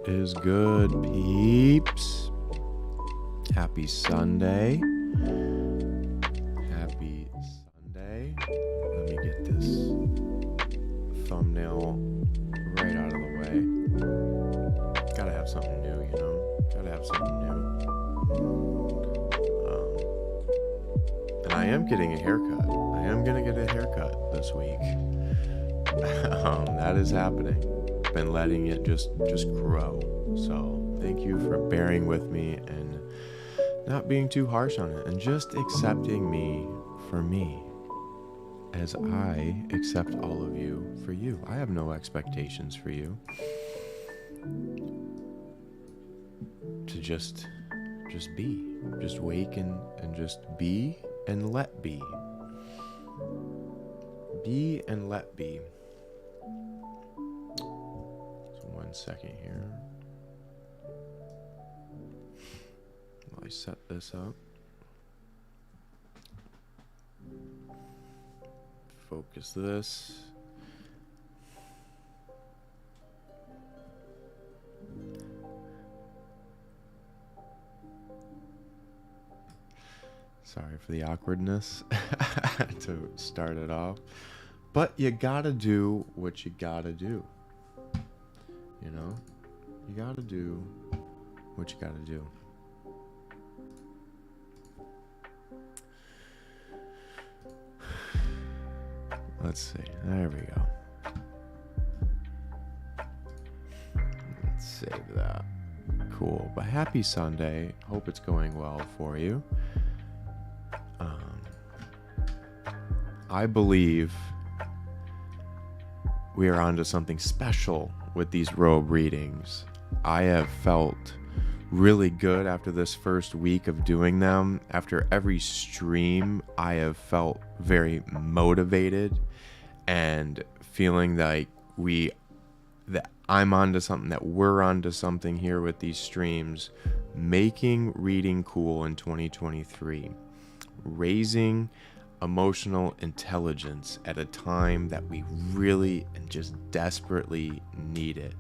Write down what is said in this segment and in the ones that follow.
is good, peeps? Happy Sunday. Happy Sunday. Let me get this thumbnail right out of the way. Gotta have something new, you know? Gotta have something new. And I am getting a haircut. I am gonna get a haircut this week. That is happening. Been letting it just grow. So thank you for bearing with me and not being too harsh on it and just accepting me for me as I accept all of you for you. I have no expectations for you. To just be. Just wake and just be and let be. Be and let be. So 1 second here. While I set this up. Focus this. Sorry for the awkwardness to start it off. But you gotta do what you gotta do. You know? You gotta do what you gotta do. Let's see. There we go. Let's save that. Cool. But happy Sunday. Hope it's going well for you. I believe we are onto something special with these Robe readings. I have felt really good after this first week of doing them. After every stream, I have felt very motivated and feeling like that I'm onto something, that we're onto something here with these streams, making reading cool in 2023, raising emotional intelligence at a time that we really and just desperately need it.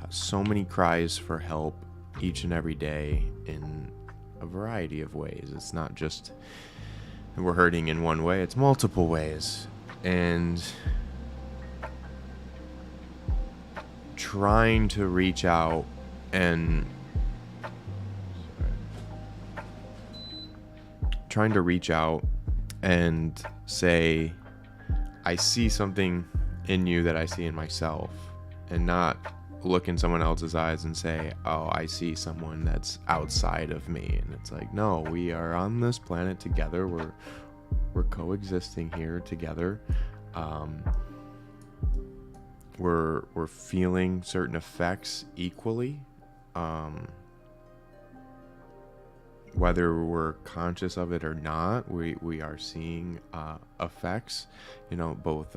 So many cries for help each and every day in a variety of ways. It's not just we're hurting in one way, it's multiple ways. And trying to reach out and say, I see something in you that I see in myself, and not look in someone else's eyes and say, oh, I see someone that's outside of me. And it's like, no, we are on this planet together. We're coexisting here together. We're feeling certain effects equally. Whether we're conscious of it or not, we are seeing effects, you know, both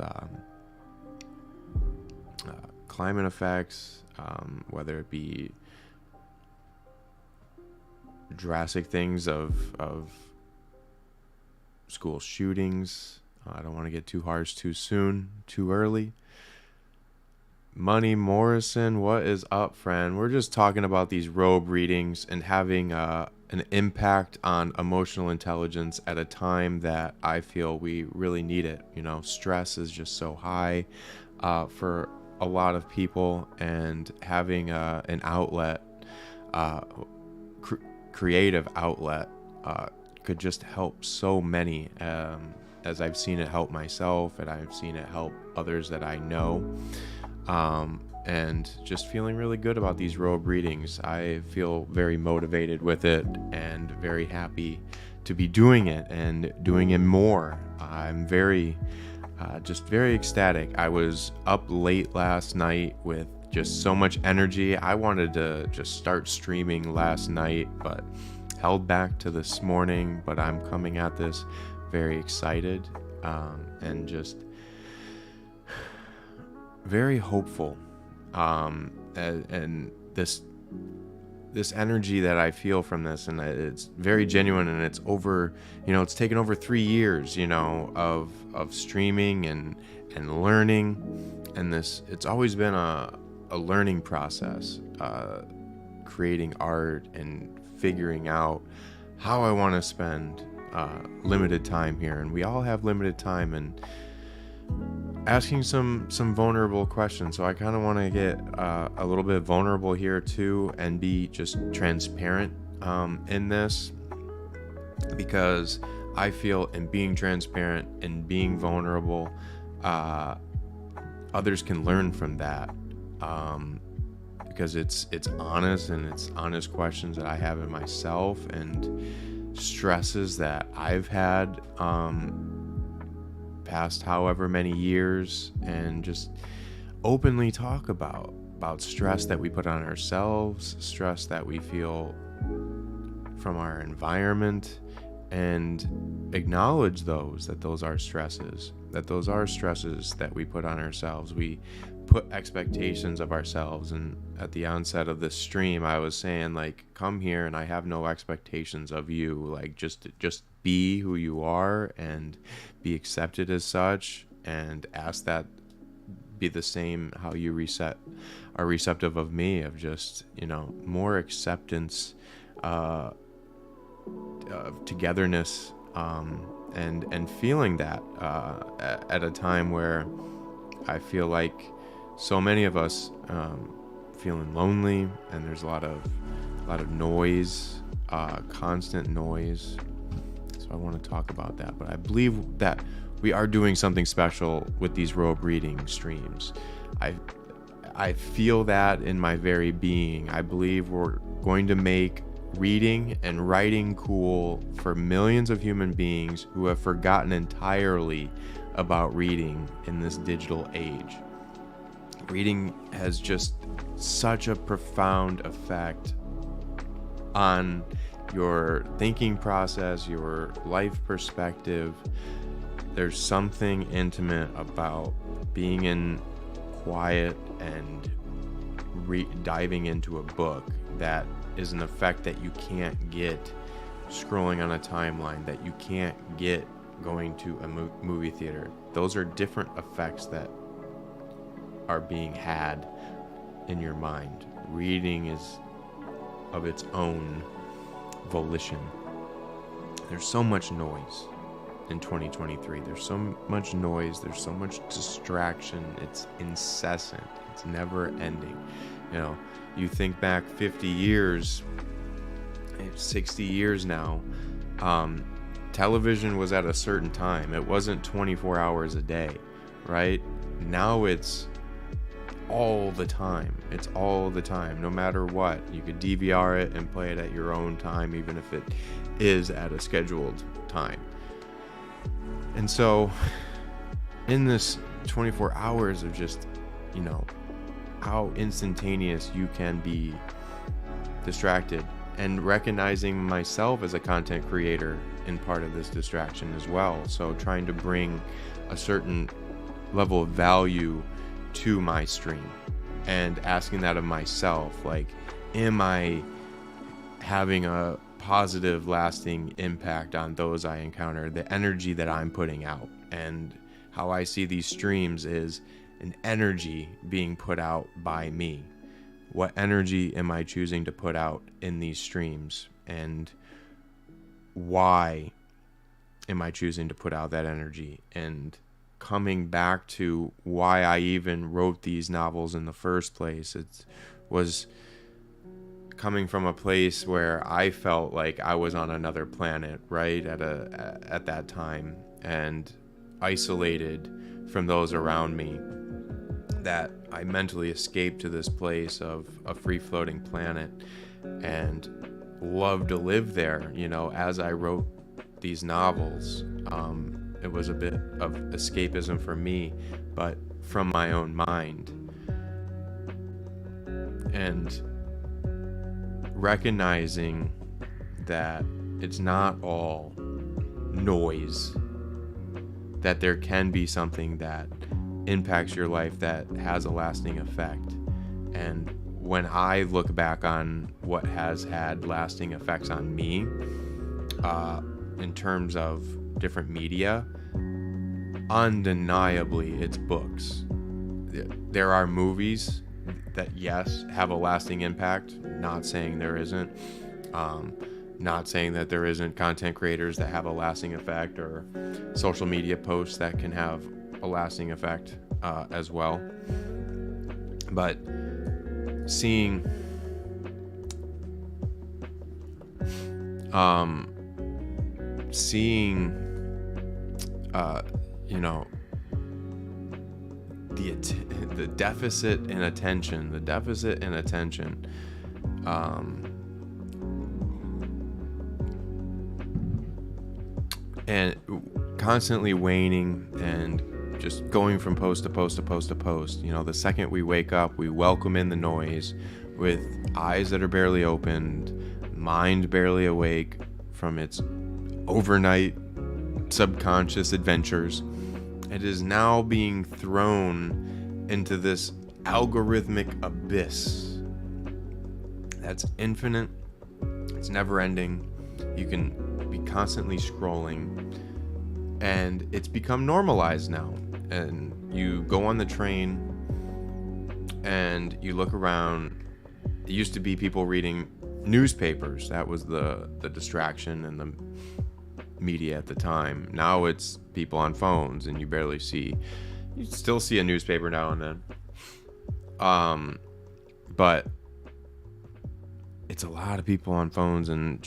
climate effects, whether it be drastic things of school shootings. I don't want to get too harsh too soon, too early. Money Morrison, what is up, friend? We're just talking about these Robe readings and having an impact on emotional intelligence at a time that I feel we really need it. You know, stress is just so high for a lot of people, and having an outlet, creative outlet, could just help so many, as I've seen it help myself, and I've seen it help others that I know. And just feeling really good about these Robe readings. I feel very motivated with it and very happy to be doing it and doing it more. I'm very ecstatic. I was up late last night with just so much energy. I wanted to just start streaming last night, but held back to this morning. But I'm coming at this very excited and just very hopeful, and this energy that I feel from this, and it's very genuine, and it's over, you know, it's taken over 3 years, you know, of streaming and learning, and this, it's always been a a learning process, creating art and figuring out how I want to spend limited time here. And we all have limited time, and asking some vulnerable questions. So I kind of want to get a little bit vulnerable here too, and be just transparent in this, because I feel in being transparent and being vulnerable, others can learn from that, because it's honest, and it's honest questions that I have in myself, and stresses that I've had past however many years, and just openly talk about stress that we put on ourselves, stress that we feel from our environment, and acknowledge that those are stresses that we put on ourselves. We put expectations of ourselves, and at the onset of this stream I was saying, like, come here and I have no expectations of you, like just be who you are and be accepted as such, and ask that be the same how you are receptive of me, of just, more acceptance, togetherness, and feeling that at a time where I feel like so many of us feeling lonely, and there's a lot of noise, constant noise. So I want to talk about that, but I believe that we are doing something special with these Robe reading streams. I feel that in my very being. I believe we're going to make reading and writing cool for millions of human beings who have forgotten entirely about reading in this digital age. Reading has just such a profound effect on your thinking process, your life perspective. There's something intimate about being in quiet and diving into a book that is an effect that you can't get scrolling on a timeline, that you can't get going to a movie theater. Those are different effects that are being had in your mind. Reading is of its own volition. There's so much noise in 2023. There's so much noise. There's so much distraction. It's incessant. It's never ending. You think back 50 years, 60 years now, television was at a certain time. It wasn't 24 hours a day, right? Now it's all the time. It's all the time, no matter what. You could DVR it and play it at your own time, even if it is at a scheduled time. And so in this 24 hours of just, how instantaneous you can be distracted, and recognizing myself as a content creator in part of this distraction as well. So trying to bring a certain level of value to my stream, and asking that of myself, like, am I having a positive, lasting impact on those I encounter? The energy that I'm putting out, and how I see these streams is an energy being put out by me. What energy am I choosing to put out in these streams, and why am I choosing to put out that energy? And coming back to why I even wrote these novels in the first place, it was coming from a place where I felt like I was on another planet, right, at that time, and isolated from those around me, that I mentally escaped to this place of a free-floating planet, and loved to live there. As I wrote these novels, it was a bit of escapism for me, but from my own mind. And recognizing that it's not all noise, that there can be something that impacts your life that has a lasting effect. And when I look back on what has had lasting effects on me, in terms of different media, undeniably it's books. There are movies, that yes, have a lasting impact. Not saying there isn't. Not saying that there isn't content creators that have a lasting effect, or social media posts that can have a lasting effect as well. But seeing the deficit in attention, and constantly waning and just going from post to post to post to post. The second we wake up, we welcome in the noise with eyes that are barely opened, mind barely awake from its overnight subconscious adventures. It is now being thrown into this algorithmic abyss that's infinite. It's never ending. You can be constantly scrolling, and it's become normalized now. And you go on the train and you look around. It used to be people reading newspapers. That was the distraction and the media at the time. Now it's people on phones, and you still see a newspaper now and then. But it's a lot of people on phones, and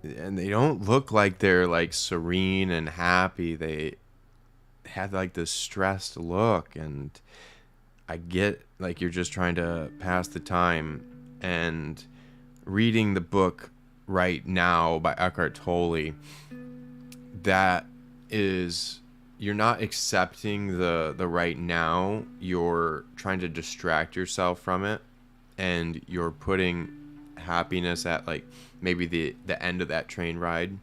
they don't look like they're like serene and happy. They have like this stressed look, and I get like you're just trying to pass the time. And reading the book Right Now by Eckhart Tolle, that is, you're not accepting the right now. You're trying to distract yourself from it, and you're putting happiness at like maybe the end of that train ride.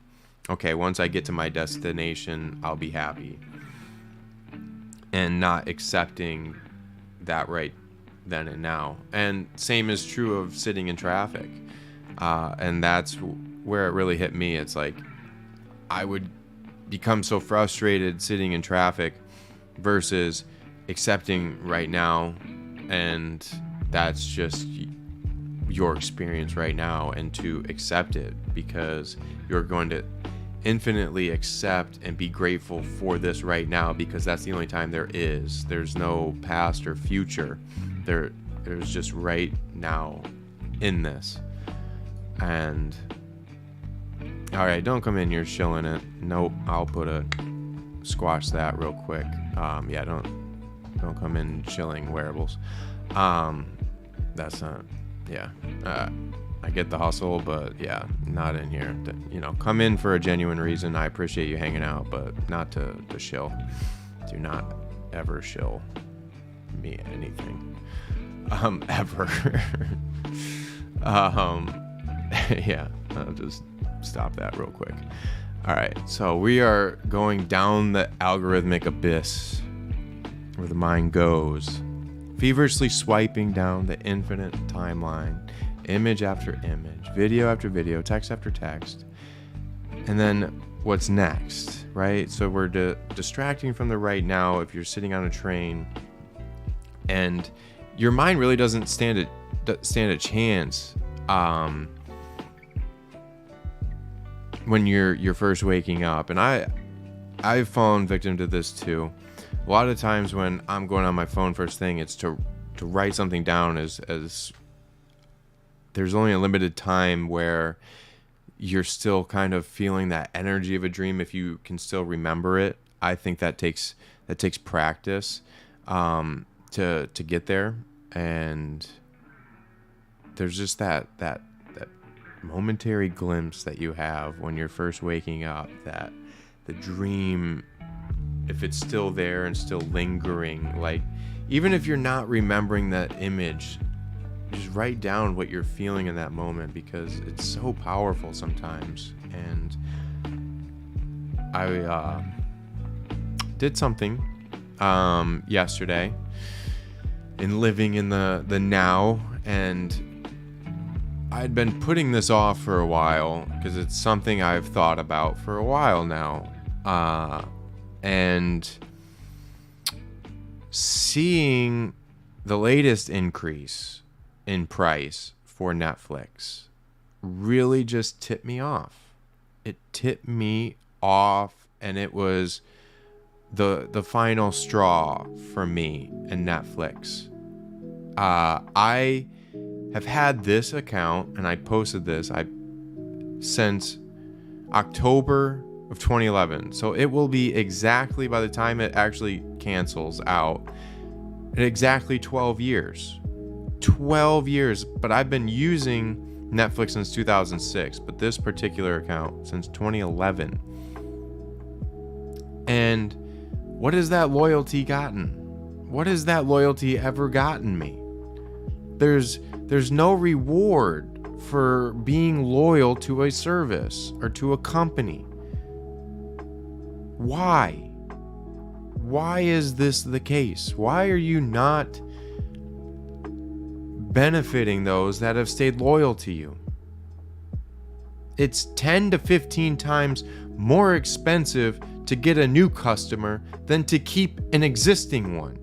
Okay, once I get to my destination, I'll be happy, and not accepting that right then and now. And same is true of sitting in traffic, and that's where it really hit me. It's like I would become so frustrated sitting in traffic versus accepting right now, and that's just your experience right now, and to accept it, because you're going to infinitely accept and be grateful for this right now, because that's the only time there is. There's no past or future. There's just right now in this. And all right, don't come in here shilling it. Nope, I'll squash that real quick. Yeah, don't come in chilling wearables. That's not, yeah. I get the hustle, but yeah, not in here. Come in for a genuine reason. I appreciate you hanging out, but not to shill. Do not ever shill me anything. Ever. Yeah, I'll just stop that real quick. All right, so we are going down the algorithmic abyss where the mind goes, feverishly swiping down the infinite timeline, image after image, video after video, text after text. And then what's next, right? So we're distracting from the right now. If you're sitting on a train and your mind really doesn't stand a chance when you're first waking up. And I've fallen victim to this too. A lot of times when I'm going on my phone first thing, it's to write something down, as there's only a limited time where you're still kind of feeling that energy of a dream if you can still remember it. I think that takes practice to get there. And there's just that momentary glimpse that you have when you're first waking up, that the dream, if it's still there and still lingering, like even if you're not remembering that image, just write down what you're feeling in that moment, because it's so powerful sometimes. And I did something yesterday in living in the now, and I'd been putting this off for a while because it's something I've thought about for a while now. And seeing the latest increase in price for Netflix really just tipped me off. It tipped me off, and it was the final straw for me and Netflix. I have had this account, and I posted this since October of 2011. So it will be exactly, by the time it actually cancels out, exactly 12 years. 12 years, but I've been using Netflix since 2006, but this particular account since 2011. And what has that loyalty gotten? What has that loyalty ever gotten me? There's no reward for being loyal to a service or to a company. Why? Why is this the case? Why are you not benefiting those that have stayed loyal to you? It's 10 to 15 times more expensive to get a new customer than to keep an existing one.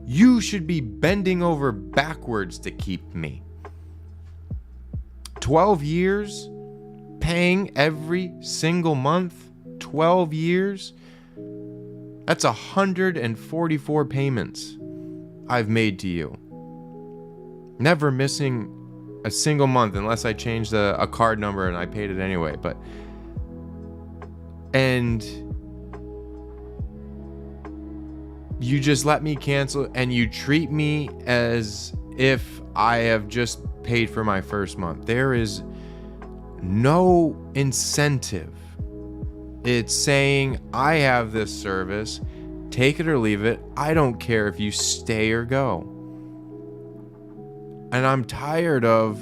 You should be bending over backwards to keep me. 12 years paying every single month, 12 years. That's 144 payments I've made to you. Never missing a single month unless I changed a card number and I paid it anyway. And you just let me cancel, and you treat me as if I have just paid for my first month. There is no incentive. It's saying, I have this service, take it or leave it. I don't care if you stay or go. And I'm tired of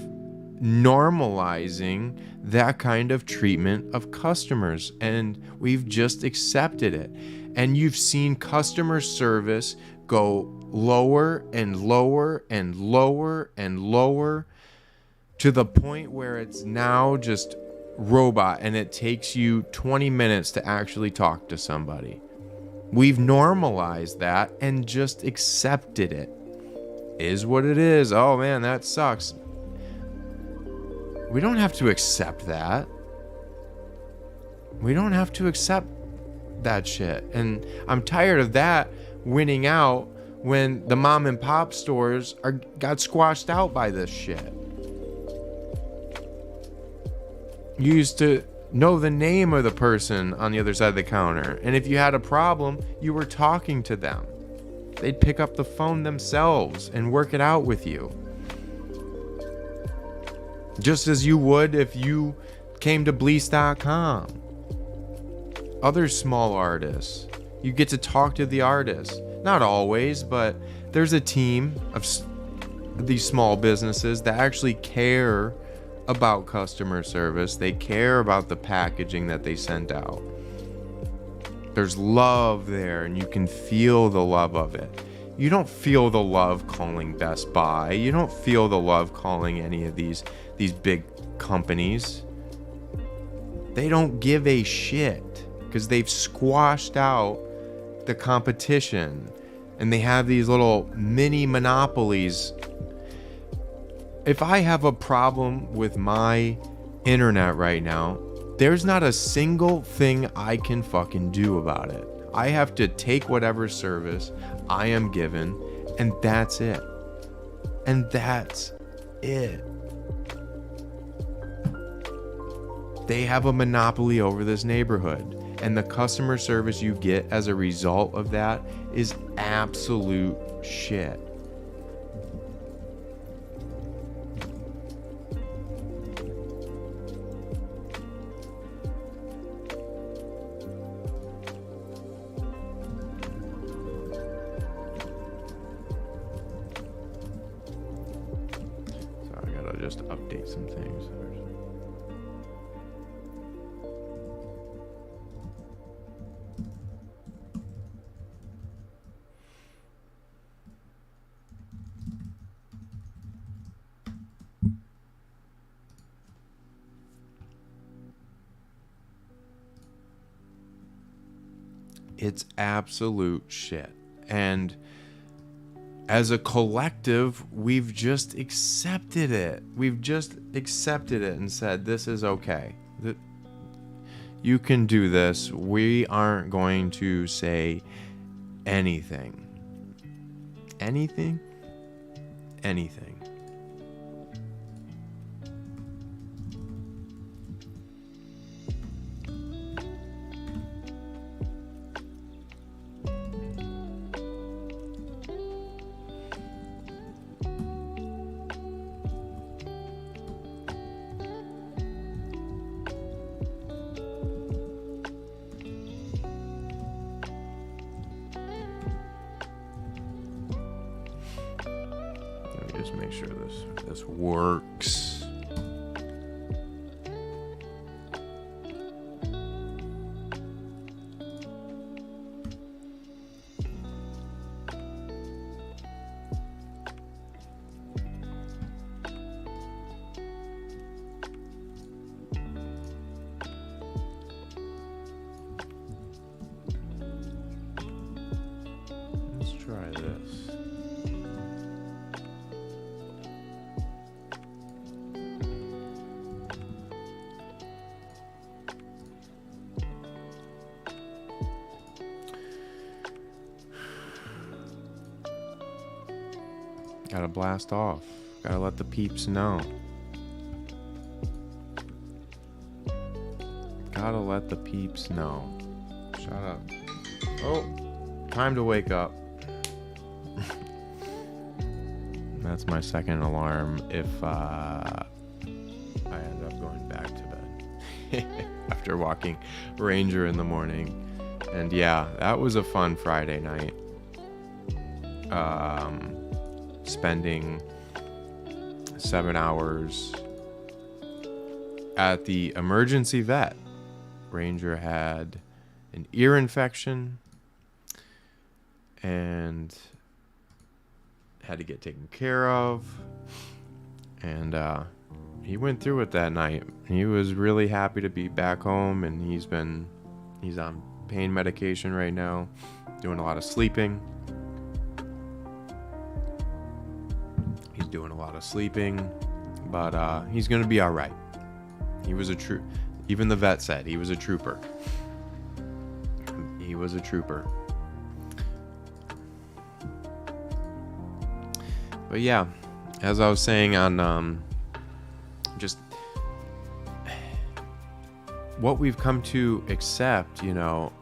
normalizing that kind of treatment of customers, and we've just accepted it. And you've seen customer service go lower and lower and lower and lower to the point where it's now just robot, and it takes you 20 minutes to actually talk to somebody. We've normalized that and just accepted it. Is what it is. Oh man, that sucks. We don't have to accept that. We don't have to accept that shit. And I'm tired of that winning out when the mom and pop stores got squashed out by this shit. You used to know the name of the person on the other side of the counter, and if you had a problem, you were talking to them. They'd pick up the phone themselves and work it out with you. Just as you would if you came to Bleace.com. Other small artists, you get to talk to the artist. Not always, but there's a team of these small businesses that actually care about customer service. They care about the packaging that they send out. There's love there, and you can feel the love of it. You don't feel the love calling Best Buy. You don't feel the love calling any of these big companies. They don't give a shit because they've squashed out the competition, and they have these little mini monopolies. If I have a problem with my internet right now, there's not a single thing I can fucking do about it. I have to take whatever service I am given, and that's it. And that's it. They have a monopoly over this neighborhood, and the customer service you get as a result of that is absolute shit. Just update some things. It's absolute shit. And as a collective, we've just accepted it. We've just accepted it and said, this is okay. You can do this. We aren't going to say anything. Anything? Anything. Just make sure this works. Let's try this. Gotta blast off. Gotta let the peeps know. Gotta let the peeps know. Shut up. Oh, time to wake up. That's my second alarm if I end up going back to bed after walking Ranger in the morning. And yeah, that was a fun Friday night. Spending 7 hours at the emergency vet. Ranger had an ear infection and had to get taken care of. And he went through it that night. He was really happy to be back home, and he's on pain medication right now, doing a lot of sleeping. Doing a lot of sleeping, but he's gonna be all right. He was even the vet said he was a trooper. He was a trooper. But yeah, as I was saying on just what we've come to accept,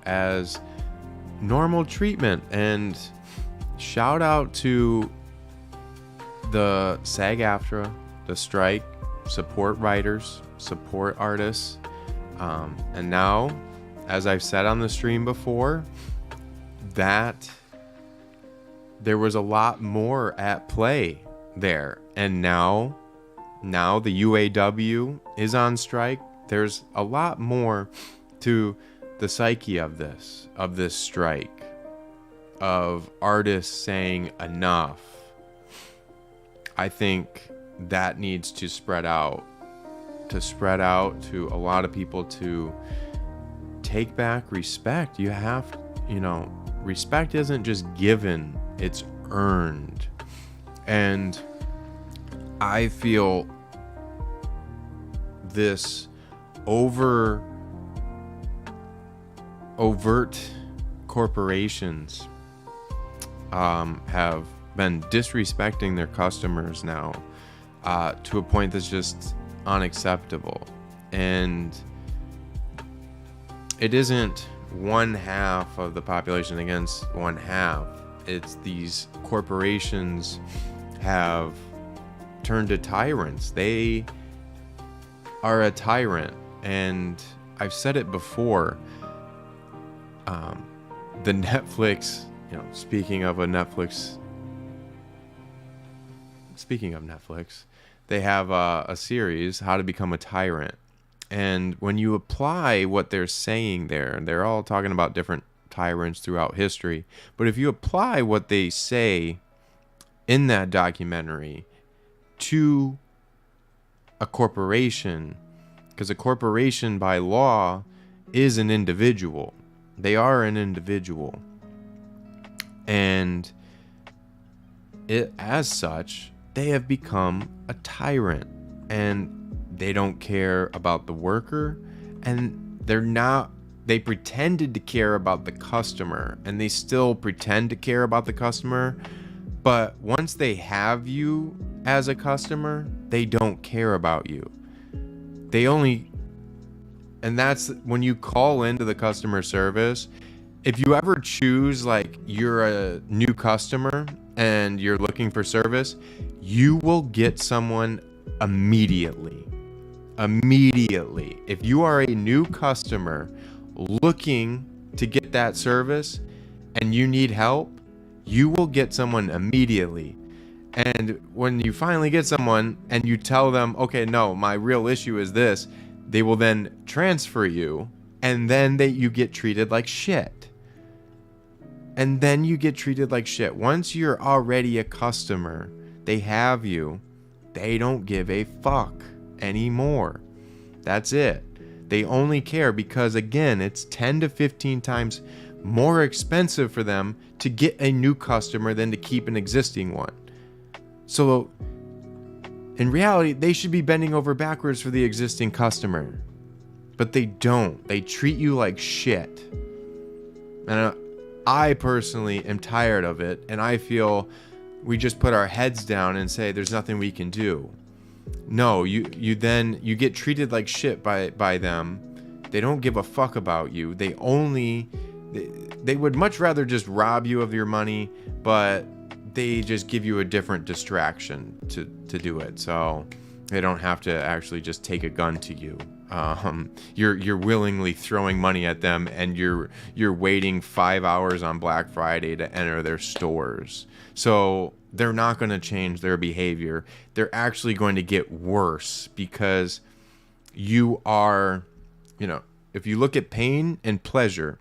as normal treatment. And shout out to the SAG-AFTRA, the strike, support writers, support artists, and now, as I've said on the stream before, that there was a lot more at play there, and now the UAW is on strike. There's a lot more to the psyche of this strike, of artists saying enough. I think that needs to spread out to a lot of people, to take back respect. You have, respect isn't just given, it's earned. And I feel this overt corporations have been disrespecting their customers now to a point that's just unacceptable. And it isn't one half of the population against one half. It's these corporations have turned to tyrants. They are a tyrant. And I've said it before, the Netflix, speaking of Netflix, they have a series, How to Become a Tyrant. And when you apply what they're saying there, they're all talking about different tyrants throughout history. But if you apply what they say in that documentary to a corporation, because a corporation by law is an individual. They are an individual. And as such, they have become a tyrant, and they don't care about the worker, and they pretended to care about the customer, and they still pretend to care about the customer, but once they have you as a customer, they don't care about you. And that's when you call into the customer service. If you ever choose, like, you're a new customer and you're looking for service, you will get someone immediately. If you are a new customer looking to get that service and you need help, you will get someone immediately. And when you finally get someone and you tell them, okay, no, my real issue is this, they will then transfer you, and then you get treated like shit. Once you're already a customer, they have you, they don't give a fuck anymore. That's it. They only care because, again, it's 10 to 15 times more expensive for them to get a new customer than to keep an existing one. So in reality, they should be bending over backwards for the existing customer, but they don't. They treat you like shit. And I personally am tired of it, and I feel we just put our heads down and say there's nothing we can do. No, you get treated like shit by them. They don't give a fuck about you. They would much rather just rob you of your money, but they just give you a different distraction to do it. So they don't have to actually just take a gun to you. You're willingly throwing money at them, and you're waiting 5 hours on Black Friday to enter their stores. So they're not going to change their behavior. They're actually going to get worse because you are, if you look at pain and pleasure,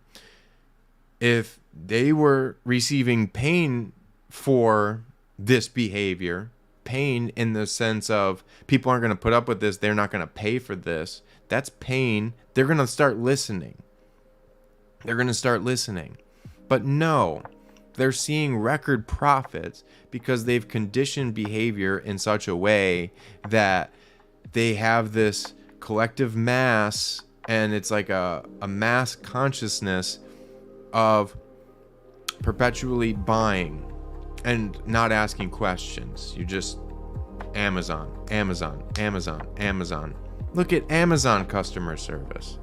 if they were receiving pain for this behavior, pain in the sense of people aren't going to put up with this, they're not going to pay for this, that's pain, they're going to start listening. But no, they're seeing record profits because they've conditioned behavior in such a way that they have this collective mass, and it's like a mass consciousness of perpetually buying and not asking questions. You just Amazon. Look at Amazon customer service.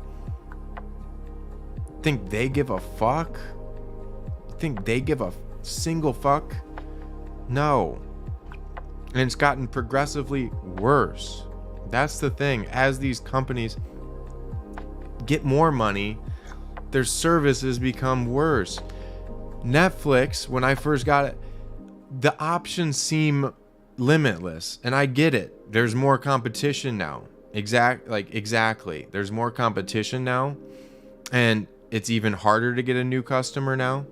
Think they give a fuck? Think they give a single fuck? No. And it's gotten progressively worse. That's the thing. As these companies get more money, their services become worse. Netflix, when I first got it, the options seem limitless, and I get it. There's more competition now. Exactly. There's more competition now, and it's even harder to get a new customer now.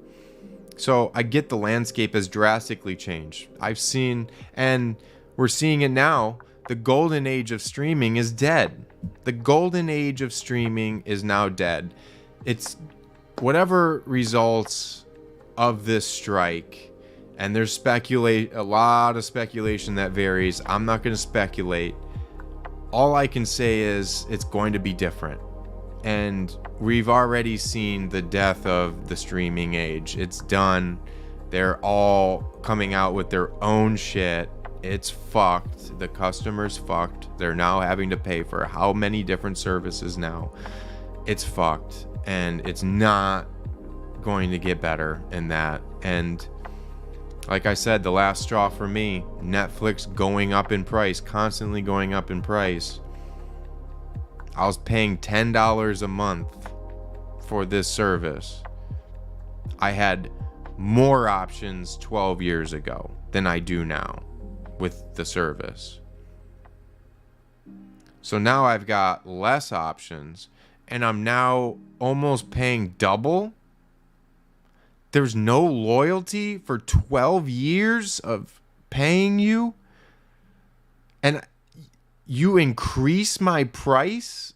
So I get the landscape has drastically changed. I've seen, and we're seeing it now, the golden age of streaming is dead. The golden age of streaming is now dead. It's whatever results of this strike, and there's a lot of speculation that varies. I'm not going to speculate. All I can say is it's going to be different. And we've already seen the death of the streaming age. It's done. They're all coming out with their own shit. It's fucked. The customer's fucked. They're now having to pay for how many different services now. It's fucked. And it's not going to get better in that. And like I said, the last straw for me, Netflix going up in price, constantly going up in price. I was paying $10 a month for this service. I had more options 12 years ago than I do now with the service. So now I've got less options, and I'm now almost paying double. There's no loyalty for 12 years of paying you, and you increase my price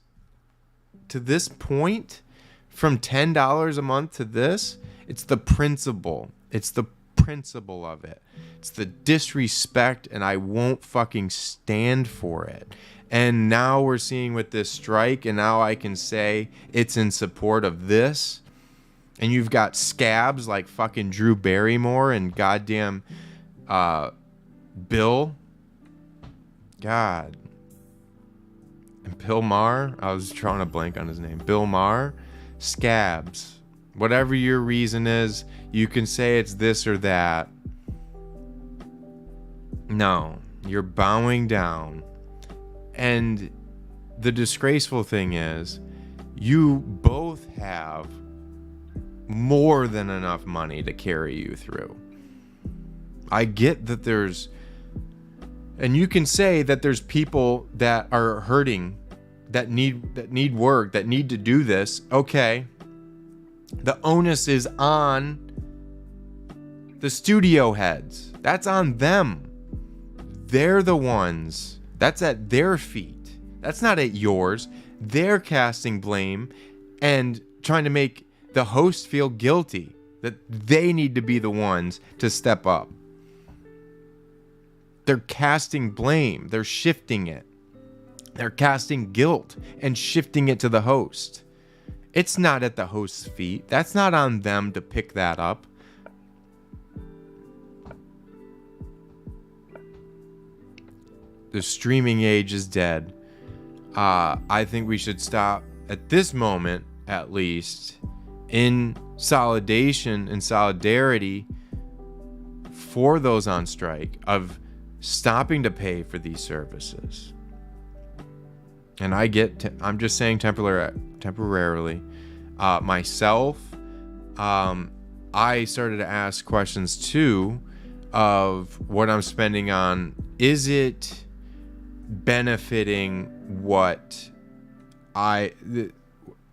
to this point from $10 a month to this. It's the principle. It's the principle of it. It's the disrespect, and I won't fucking stand for it. And now we're seeing with this strike, and now I can say it's in support of this. And you've got scabs like fucking Drew Barrymore and goddamn Bill. God. And Bill Maher. I was trying to blank on his name. Bill Maher. Scabs. Whatever your reason is, you can say it's this or that. No. You're bowing down. And the disgraceful thing is, you both have more than enough money to carry you through. I get that there's, and you can say that there's people that are hurting, that need work, that need to do this. Okay. The onus is on the studio heads. That's on them. They're the ones. That's at their feet. That's not at yours. They're casting blame and trying to make the host feel guilty, that they need to be the ones to step up. They're casting blame. They're shifting it. They're casting guilt and shifting it to the host. It's not at the host's feet. That's not on them to pick that up. The streaming age is dead. I think we should stop at this moment, at least, in solidation and solidarity for those on strike, of stopping to pay for these services. And I'm just saying temporarily. Myself, I started to ask questions too of what I'm spending on. Is it benefiting what I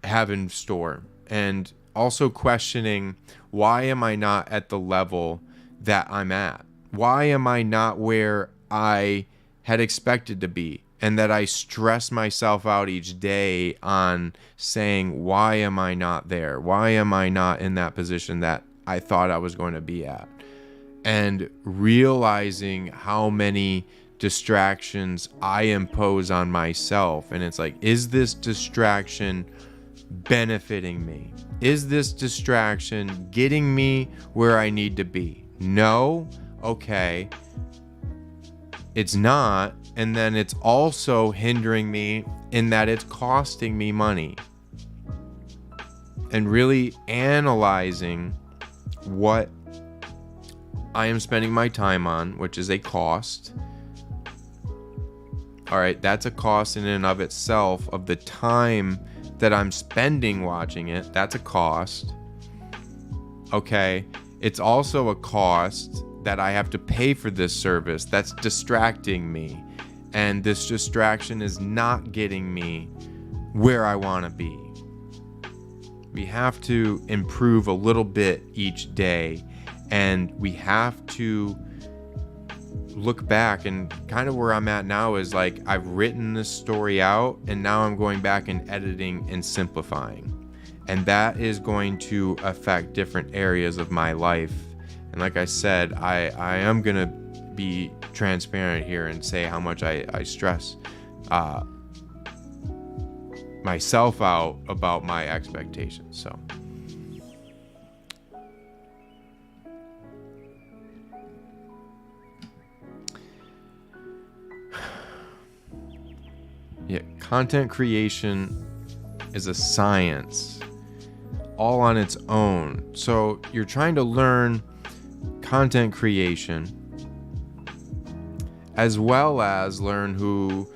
have in store? And also questioning, why am I not at the level that I'm at? Why am I not where I had expected to be? And that I stress myself out each day on saying, why am I not there? Why am I not in that position that I thought I was going to be at? And realizing how many distractions I impose on myself. And it's like, is this distraction benefiting me? Is this distraction getting me where I need to be? No? Okay. It's not. And then it's also hindering me in that it's costing me money. And really analyzing what I am spending my time on, which is a cost. All right, that's a cost in and of itself of the time that I'm spending watching it. That's a cost. Okay, it's also a cost that I have to pay for this service that's distracting me. And this distraction is not getting me where I want to be. We have to improve a little bit each day. And we have to look back, and kind of where I'm at now is like, I've written this story out and now I'm going back and editing and simplifying. And that is going to affect different areas of my life. And like I said, I am going to be transparent here and say how much I stress myself out about my expectations. So yeah, content creation is a science all on its own. So you're trying to learn content creation as well as learn who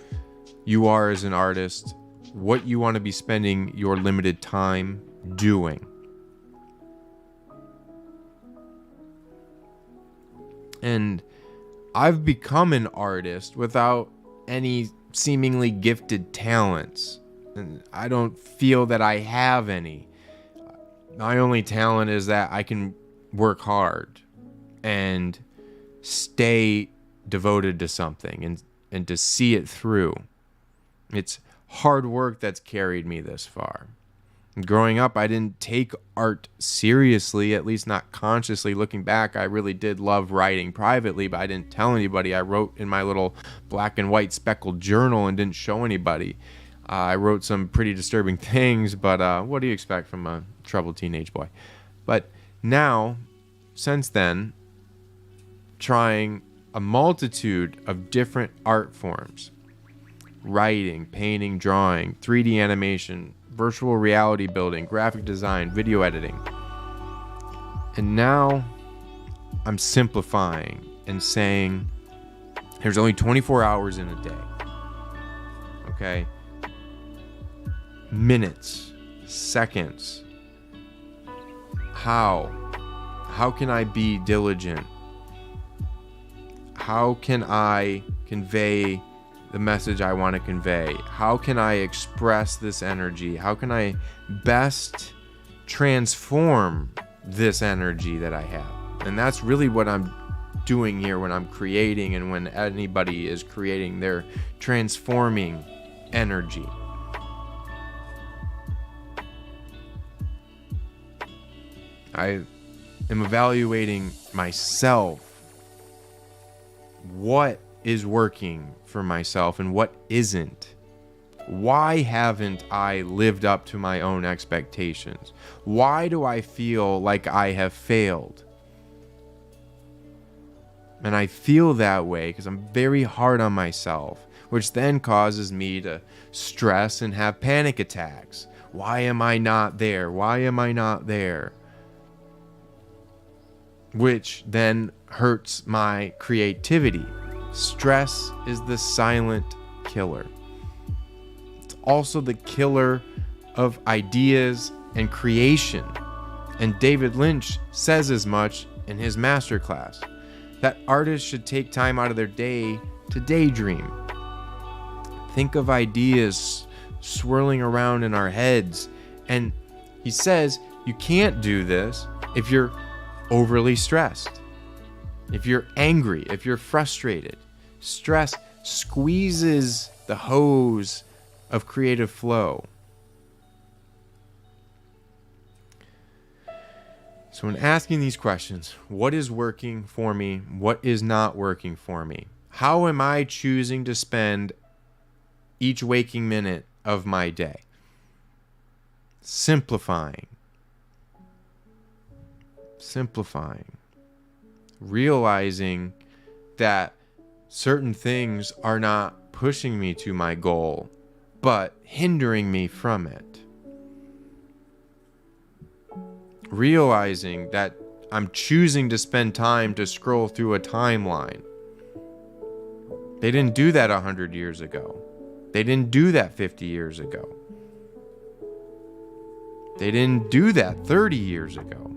you are as an artist, what you want to be spending your limited time doing. And I've become an artist without any seemingly gifted talents. And I don't feel that I have any. My only talent is that I can work hard and stay devoted to something and to see it through. It's hard work that's carried me this far. Growing up, I didn't take art seriously, at least not consciously. Looking back, I really did love writing privately, but I didn't tell anybody. I wrote in my little black and white speckled journal and didn't show anybody. I wrote some pretty disturbing things, but what do you expect from a troubled teenage boy? But now, since then, trying a multitude of different art forms. Writing, painting, drawing, 3D animation, virtual reality building, graphic design, video editing. And now I'm simplifying and saying there's only 24 hours in a day. Okay? Minutes, seconds. How can I be diligent? How can I convey the message I want to convey? How can I express this energy? How can I best transform this energy that I have? And that's really what I'm doing here when I'm creating, and when anybody is creating, they're transforming energy. I am evaluating myself. What is working for myself and what isn't? Why haven't I lived up to my own expectations? Why do I feel like I have failed? And I feel that way because I'm very hard on myself, which then causes me to stress and have panic attacks. Why am I not there? Why am I not there? Which then hurts my creativity. Stress is the silent killer. It's also the killer of ideas and creation. And David Lynch says as much in his masterclass, that artists should take time out of their day to daydream. Think of ideas swirling around in our heads. And he says you can't do this if you're overly stressed, if you're angry, if you're frustrated. Stress squeezes the hose of creative flow. So when asking these questions, what is working for me? What is not working for me? How am I choosing to spend each waking minute of my day? Simplifying. Realizing that certain things are not pushing me to my goal, but hindering me from it. Realizing that I'm choosing to spend time to scroll through a timeline. They didn't do that 100 years ago. They didn't do that 50 years ago. They didn't do that 30 years ago.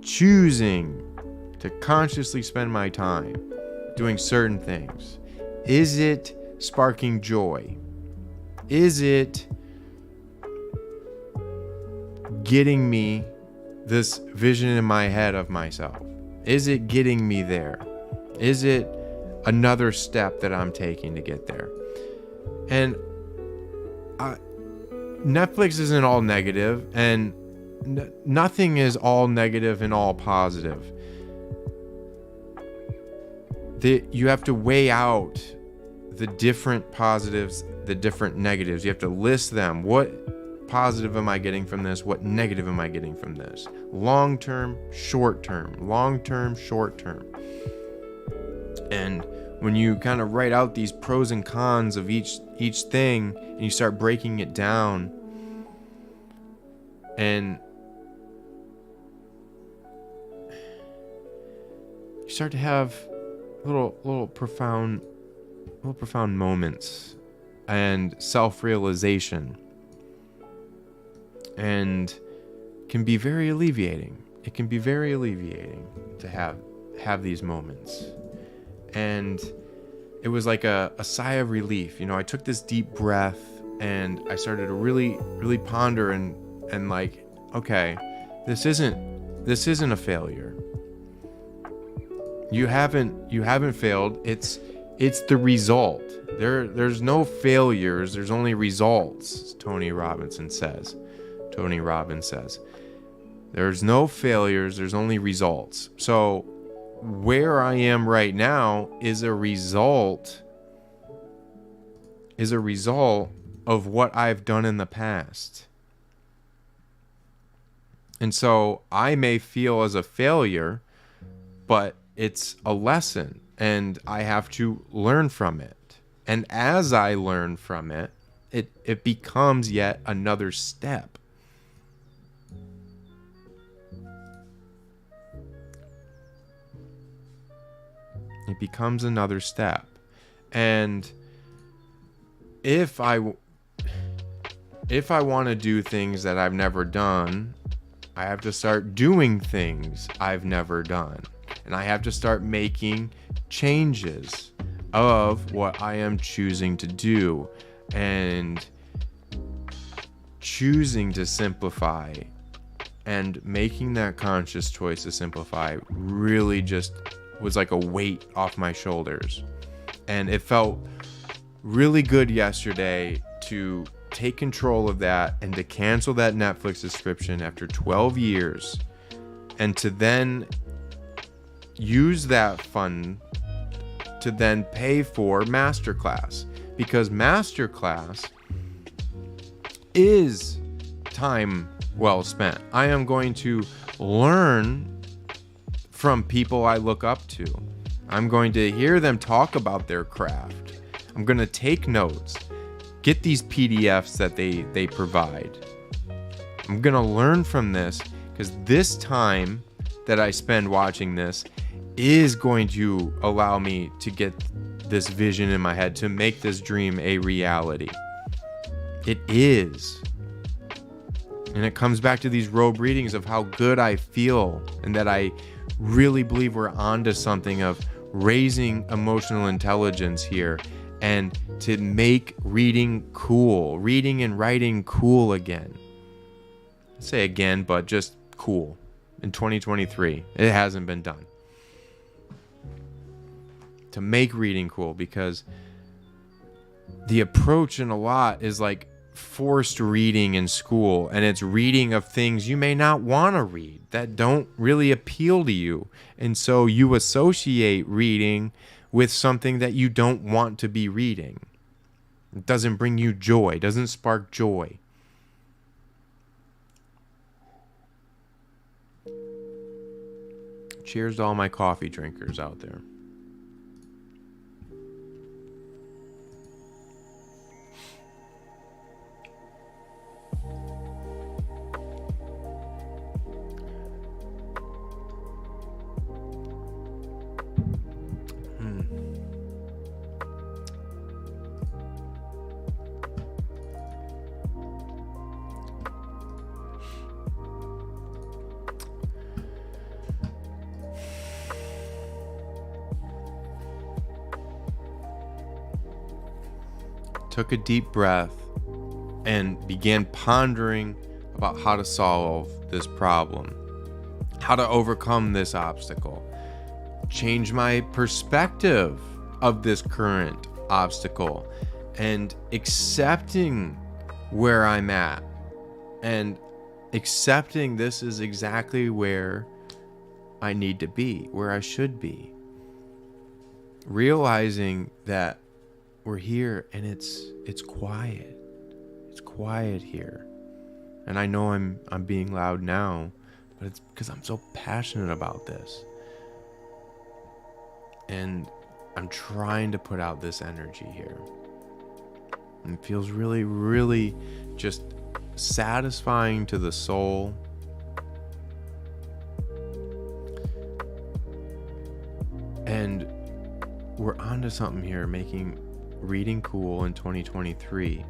Choosing to consciously spend my time doing certain things. Is it sparking joy? Is it getting me this vision in my head of myself? Is it getting me there? Is it another step that I'm taking to get there? And Netflix isn't all negative, and nothing is all negative and all positive. You have to weigh out the different positives, the different negatives. You have to list them. What positive am I getting from this? What negative am I getting from this? Long term, short term. Long term, short term. And when you kind of write out these pros and cons of each thing, and you start breaking it down, and you start to have little profound moments and self-realization, and can be very alleviating. It can be very alleviating to have these moments. And it was like a sigh of relief. You know, I took this deep breath and I started to really ponder and like, okay, this isn't a failure. You haven't failed. It's It's the result. There's no failures, there's only results, Tony Robbins says. There's no failures, there's only results. So where I am right now is a result of what I've done in the past. And so I may feel as a failure, but it's a lesson and I have to learn from it. And as I learn from it, it becomes yet another step. It becomes another step. And if I want to do things that I've never done, I have to start doing things I've never done. And I have to start making changes of what I am choosing to do and choosing to simplify, and making that conscious choice to simplify really just was like a weight off my shoulders. And it felt really good yesterday to take control of that and to cancel that Netflix subscription after 12 years and to then use that fund to then pay for Masterclass, because Masterclass is time well spent. I am going to learn from people I look up to. I'm going to hear them talk about their craft. I'm going to take notes, get these PDFs that they provide. I'm going to learn from this, because this time that I spend watching this is going to allow me to get this vision in my head, to make this dream a reality. It is. And it comes back to these Robe readings of how good I feel, and that I really believe we're onto something of raising emotional intelligence here, and to make reading cool, reading and writing cool again. I say again, but just cool. In 2023, it hasn't been done. To make reading cool, because the approach in a lot is like forced reading in school, and it's reading of things you may not want to read, that don't really appeal to you, and so you associate reading with something that you don't want to be reading. It doesn't bring you joy, doesn't spark joy. Cheers to all my coffee drinkers out there. Took a deep breath and began pondering about how to solve this problem, how to overcome this obstacle, change my perspective of this current obstacle, and accepting where I'm at, and accepting this is exactly where I need to be, where I should be. Realizing that we're here and it's quiet. It's quiet here. And I know I'm being loud now, but it's because I'm so passionate about this. And I'm trying to put out this energy here. And it feels really, really just satisfying to the soul. And we're onto something here, making reading cool in 2023,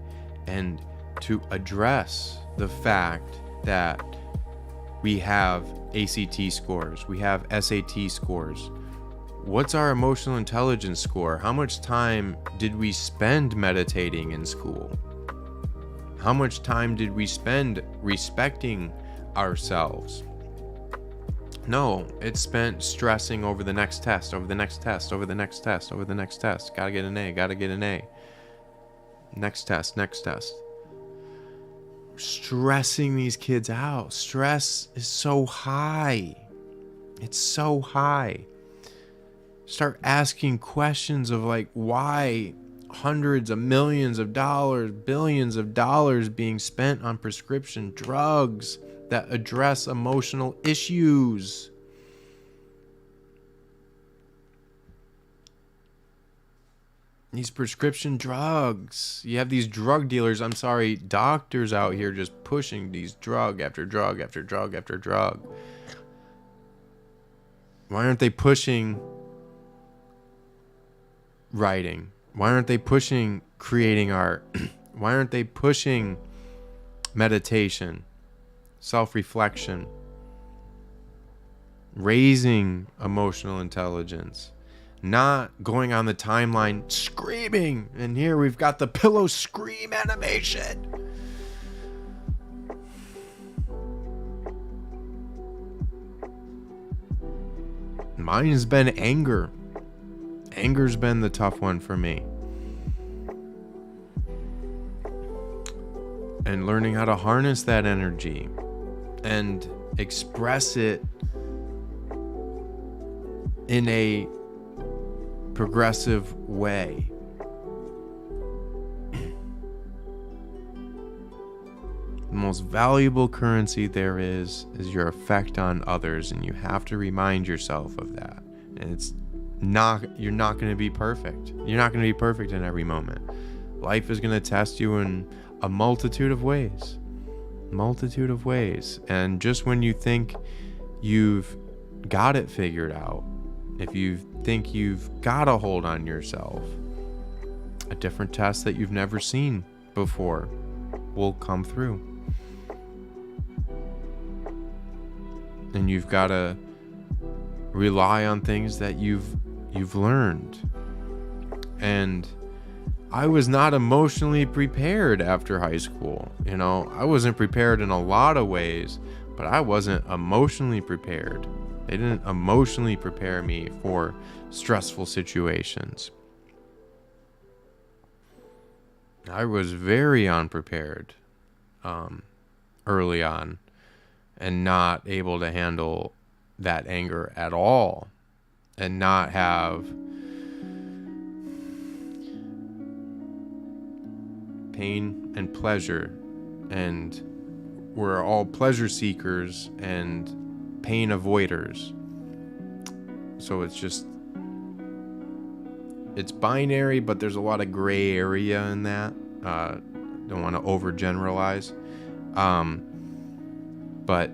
and to address the fact that we have ACT scores, we have SAT scores. What's our emotional intelligence score? How much time did we spend meditating in school? How much time did we spend respecting ourselves? No, it's spent stressing over the next test, over the next test, over the next test, over the next test. Gotta get an A, gotta get an A. Next test, next test. Stressing these kids out. Stress is so high. It's so high. Start asking questions of like, why hundreds of millions of dollars, billions of dollars being spent on prescription drugs that address emotional issues. These prescription drugs. You have these drug dealers, doctors out here just pushing these drug after drug after drug after drug. Why aren't they pushing writing? Why aren't they pushing creating art? Why aren't they pushing meditation, self-reflection, raising emotional intelligence? Not going on the timeline screaming. And here we've got the pillow scream animation. Mine's been anger. Anger's been the tough one for me. And learning how to harness that energy and express it in a progressive way. The most valuable currency there is your effect on others, and you have to remind yourself of that. And you're not going to be perfect. You're not going to be perfect in every moment. Life is going to test you in a multitude of ways. And just when you think you've got it figured out, if you think you've got a hold on yourself, a different test that you've never seen before will come through. And you've got to rely on things that you've learned. And I was not emotionally prepared after high school. I wasn't prepared in a lot of ways, but I wasn't emotionally prepared. They didn't emotionally prepare me for stressful situations. I was very unprepared early on and not able to handle that anger at all and not have pain and pleasure. And we're all pleasure seekers and pain avoiders. So it's binary, but there's a lot of gray area in that. Don't want to overgeneralize. But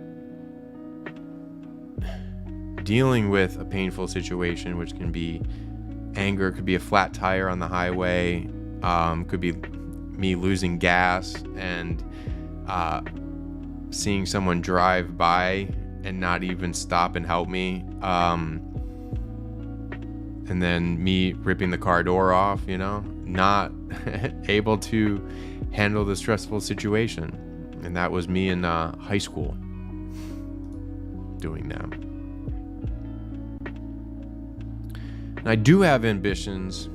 dealing with a painful situation, which can be anger, could be a flat tire on the highway, could be me losing gas and seeing someone drive by and not even stop and help me, and then me ripping the car door off, not able to handle the stressful situation. And that was me in high school doing that. And I do have ambitions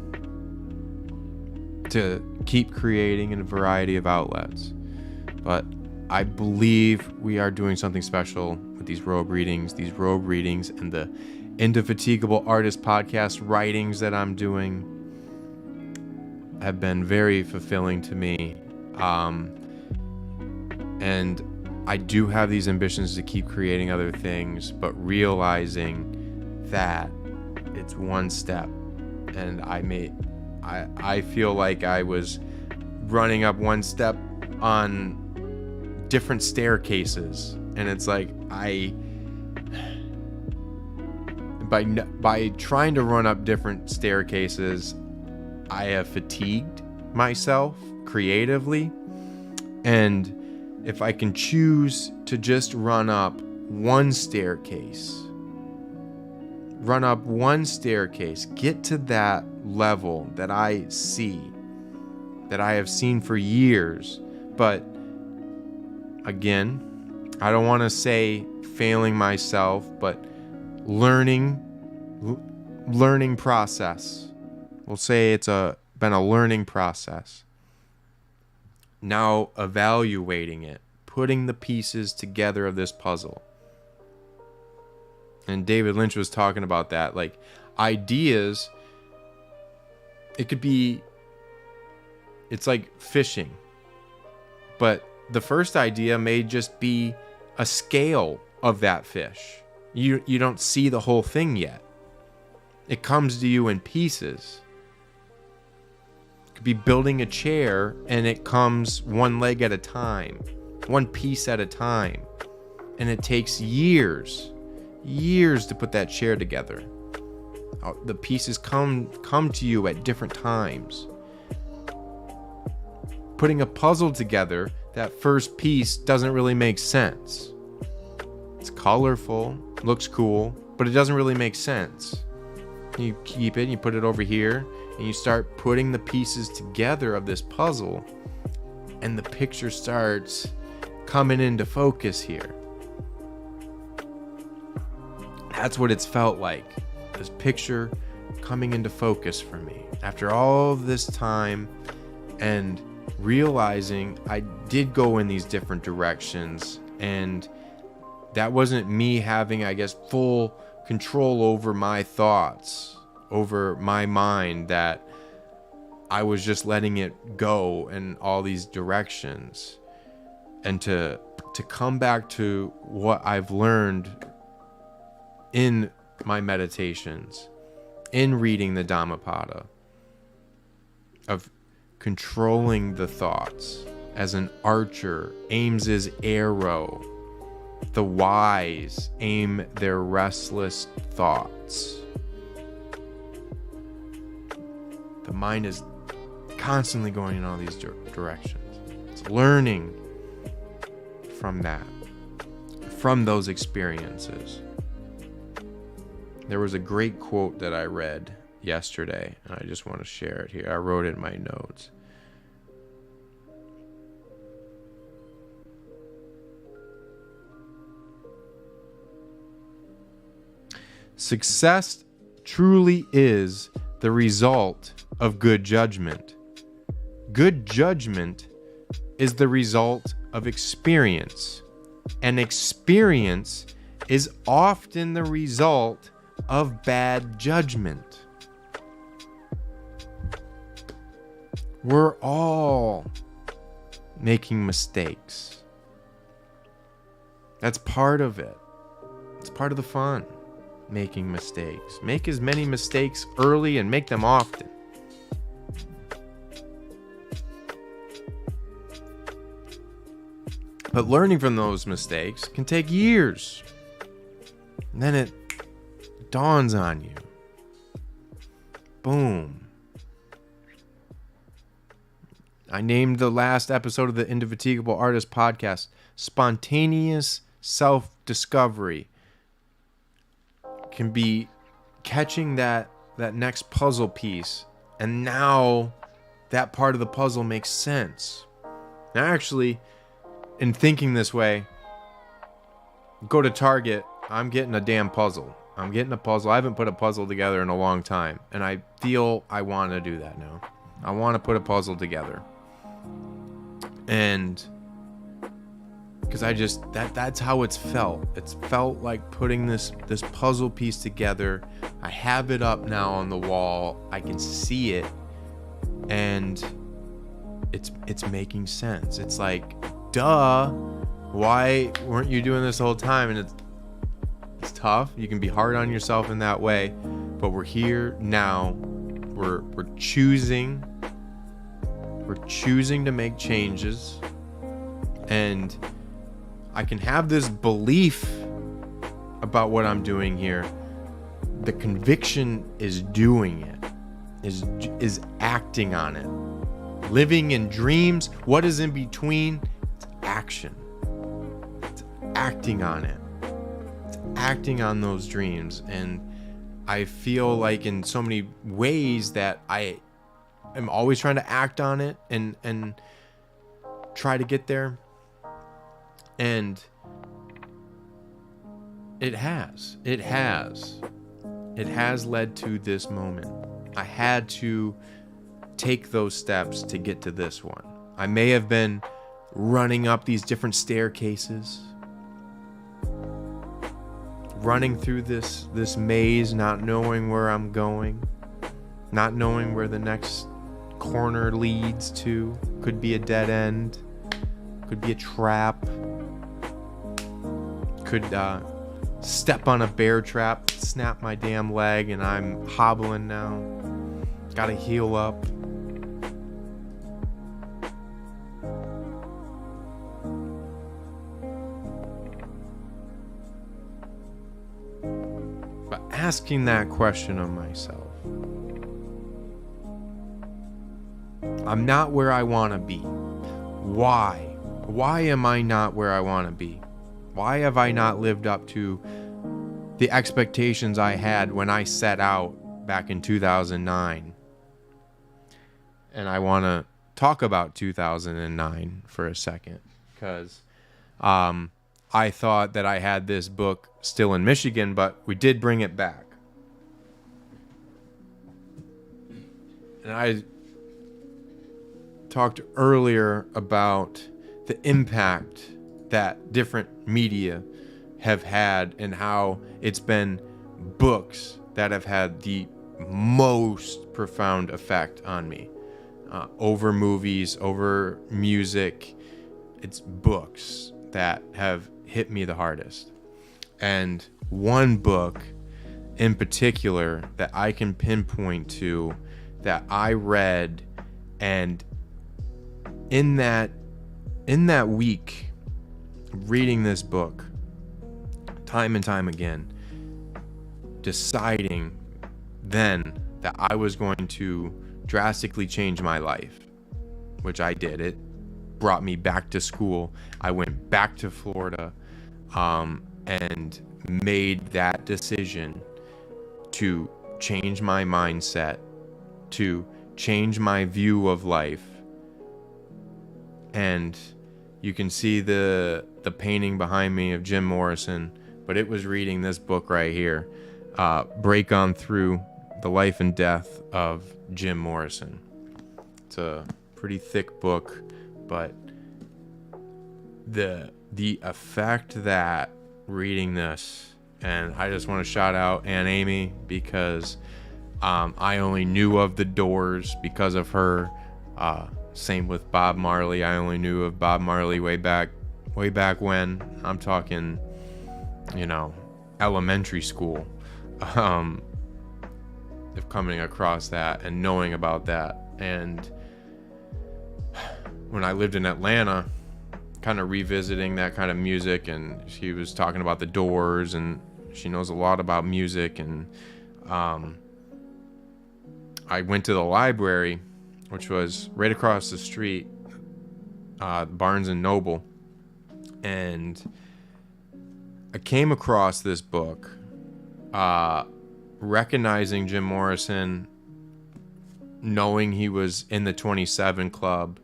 to keep creating in a variety of outlets, but I believe we are doing something special with these Robe readings and the Indefatigable Artist Podcast writings that I'm doing have been very fulfilling to me. And I do have these ambitions to keep creating other things, but realizing that it's one step. And I feel like I was running up one step on different staircases, and it's like by trying to run up different staircases, I have fatigued myself creatively. And if I can choose to just run up one staircase, get to that level that I have seen for years. But again, I don't want to say failing myself, but learning process. We'll say it's been a learning process. Now evaluating it, putting the pieces together of this puzzle. And David Lynch was talking about that, like ideas, it's like fishing. But the first idea may just be a scale of that fish. You don't see the whole thing yet. It comes to you in pieces. It could be building a chair, and it comes one leg at a time, one piece at a time. And it takes years to put that chair together. The pieces come to you at different times. Putting a puzzle together, that first piece doesn't really make sense. It's colorful, looks cool, but it doesn't really make sense. You keep it and you put it over here, and you start putting the pieces together of this puzzle, and the picture starts coming into focus here. That's what it's felt like. This picture coming into focus for me. After all this time and realizing I did go in these different directions, and that wasn't me having, I guess, full control over my thoughts, over my mind, that I was just letting it go in all these directions. And to come back to what I've learned in my meditations, in reading the Dhammapada, of controlling the thoughts as an archer aims his arrow. The wise aim their restless thoughts. The mind is constantly going in all these directions. It's learning from that, from those experiences. There was a great quote that I read yesterday, and I just want to share it here. I wrote it in my notes. Success truly is the result of good judgment. Good judgment is the result of experience, and experience is often the result of bad judgment. We're all making mistakes. That's part of it. It's part of the fun, making mistakes. Make as many mistakes early and make them often. But learning from those mistakes can take years. And then it dawns on you. Boom. I named the last episode of the Indefatigable Artist Podcast Spontaneous Self-Discovery. Can be catching that next puzzle piece, and now that part of the puzzle makes sense. Now, actually, in thinking this way, go to Target, I'm getting a damn puzzle. I'm getting a puzzle. I haven't put a puzzle together in a long time, and I feel I want to do that now. I want to put a puzzle together. And because that's how it's felt. It's felt like putting this puzzle piece together. I have it up now on the wall. I can see it, and it's making sense. It's like, duh, why weren't you doing this the whole time? And it's tough. You can be hard on yourself in that way, but we're here now. We're choosing to make changes, and I can have this belief about what I'm doing here. The conviction is doing it, is acting on it. Living in dreams. What is in between? It's action. It's acting on it. It's acting on those dreams. And I feel like in so many ways that I am always trying to act on it and try to get there. And it has. It has. It has led to this moment. I had to take those steps to get to this one. I may have been running up these different staircases, running through this maze, not knowing where I'm going, not knowing where the next corner leads to. Could be a dead end, could be a trap, could step on a bear trap, snap my damn leg, and I'm hobbling now. Gotta heal up. But asking that question of myself, I'm not where I want to be. Why? Why am I not where I want to be? Why have I not lived up to the expectations I had when I set out back in 2009? And I want to talk about 2009 for a second, because I thought that I had this book still in Michigan, but we did bring it back. And I talked earlier about the impact that different media have had and how it's been books that have had the most profound effect on me. Over movies, over music, it's books that have hit me the hardest. And one book in particular that I can pinpoint to that I read, and in that week reading this book time and time again, deciding then that I was going to drastically change my life, which I did. It brought me back to school. I went back to Florida and made that decision to change my mindset, to change my view of life. And you can see the painting behind me of Jim Morrison, but it was reading this book right here, Break On Through the Life and Death of Jim Morrison. It's a pretty thick book, but the effect that reading this, and I just want to shout out Aunt Amy, because I only knew of the Doors because of her. Same with Bob Marley. I only knew of Bob Marley way back when. I'm talking, elementary school. Of coming across that and knowing about that. And when I lived in Atlanta, kind of revisiting that kind of music, and she was talking about the Doors, and she knows a lot about music. And I went to the library, which was right across the street, Barnes and Noble, and I came across this book, recognizing Jim Morrison, knowing he was in the 27 Club.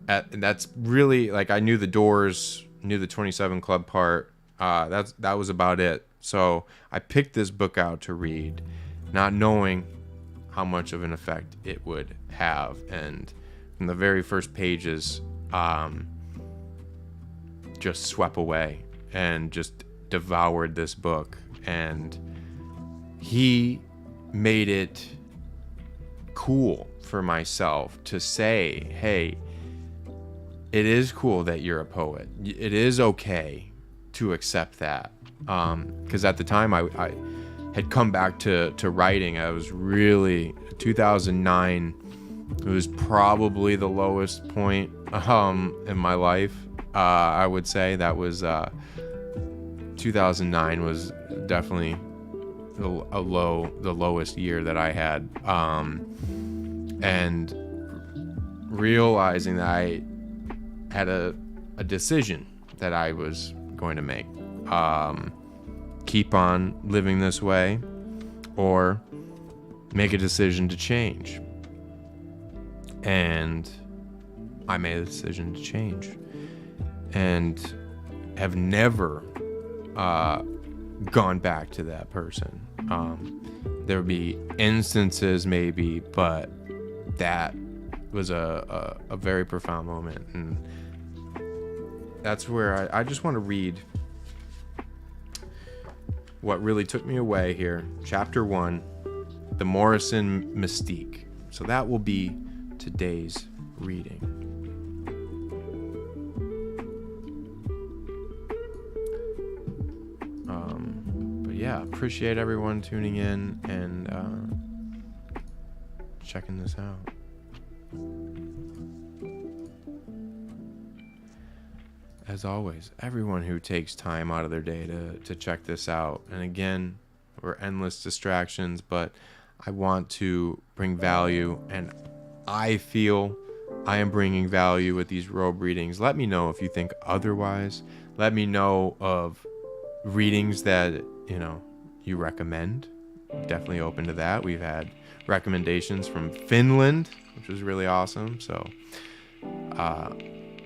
And that's really, like, I knew the Doors, knew the 27 Club part. That was about it. So I picked this book out to read, not knowing how much of an effect it would have. And from the very first pages, just swept away and just devoured this book. And he made it cool for myself to say, hey, it is cool that you're a poet. It is okay to accept that. Because at the time I had come back to writing. I was really, 2009, it was probably the lowest point in my life. I would say that was 2009 was definitely the lowest year that I had. And realizing that I had a decision that I was going to make. Keep on living this way, or make a decision to change. And I made a decision to change, and have never gone back to that person. There would be instances maybe, but that was a very profound moment. And that's where I just want to read what really took me away here. Chapter 1, The Morrison Mystique. So that will be today's reading. But yeah, appreciate everyone tuning in and checking this out. As always, everyone who takes time out of their day to check this out. And again, we're endless distractions, but I want to bring value, and I feel I am bringing value with these Robe readings. Let me know if you think otherwise. Let me know of readings that, you recommend. Definitely open to that. We've had recommendations from Finland, which was really awesome. So,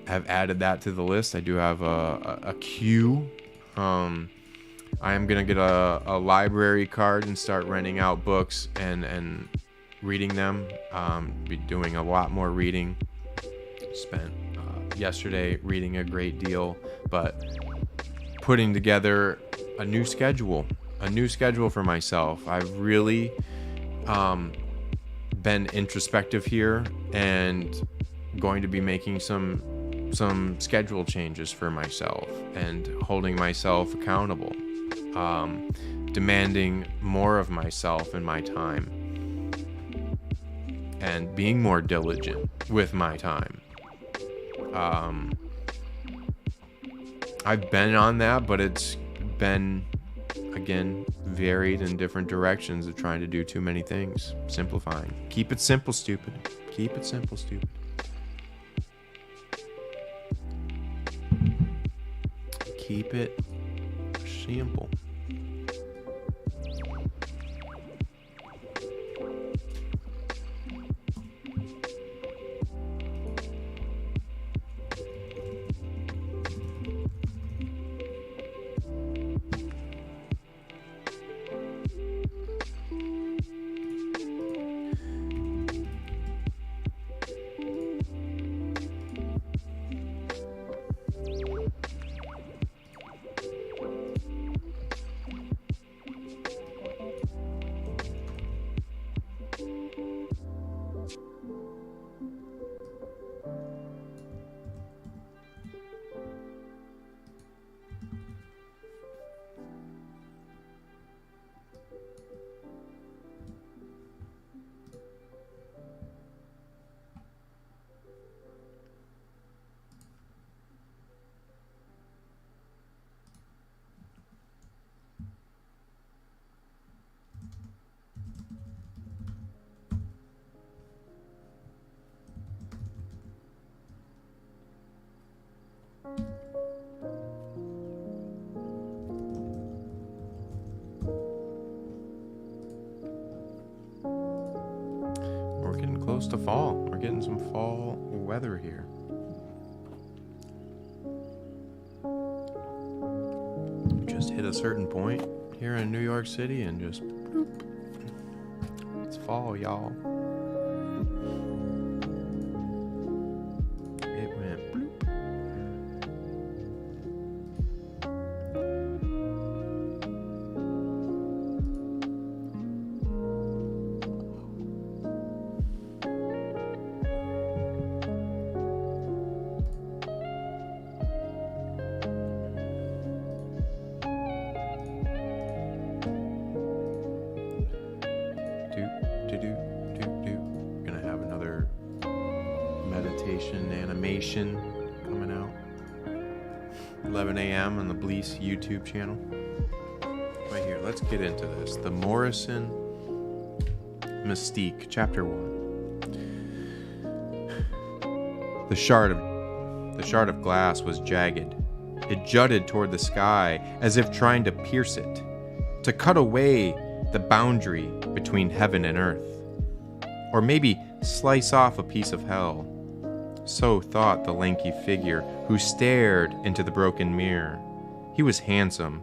have added that to the list. I do have a queue. I am gonna get a library card and start renting out books and reading them. Be doing a lot more reading. Spent yesterday reading a great deal, but putting together a new schedule for myself. I've really been introspective here and going to be making some schedule changes for myself and holding myself accountable, demanding more of myself and my time, and being more diligent with my time. I've been on that, but it's been, again, varied in different directions of trying to do too many things. Simplifying. Keep it simple, stupid. Keep it simple, stupid. Keep it simple. We're getting close to fall. We're getting some fall weather here. Just hit a certain point here in New York City and just bloop. It's fall, y'all. It went bloop. Gonna have another meditation animation coming out 11 a.m. on the Bleace YouTube channel. Right here, let's get into this. The Morrison Mystique, Chapter 1. The shard of glass was jagged. It jutted toward the sky as if trying to pierce it, to cut away the boundary between heaven and earth, or maybe slice off a piece of hell. So thought the lanky figure who stared into the broken mirror. He was handsome,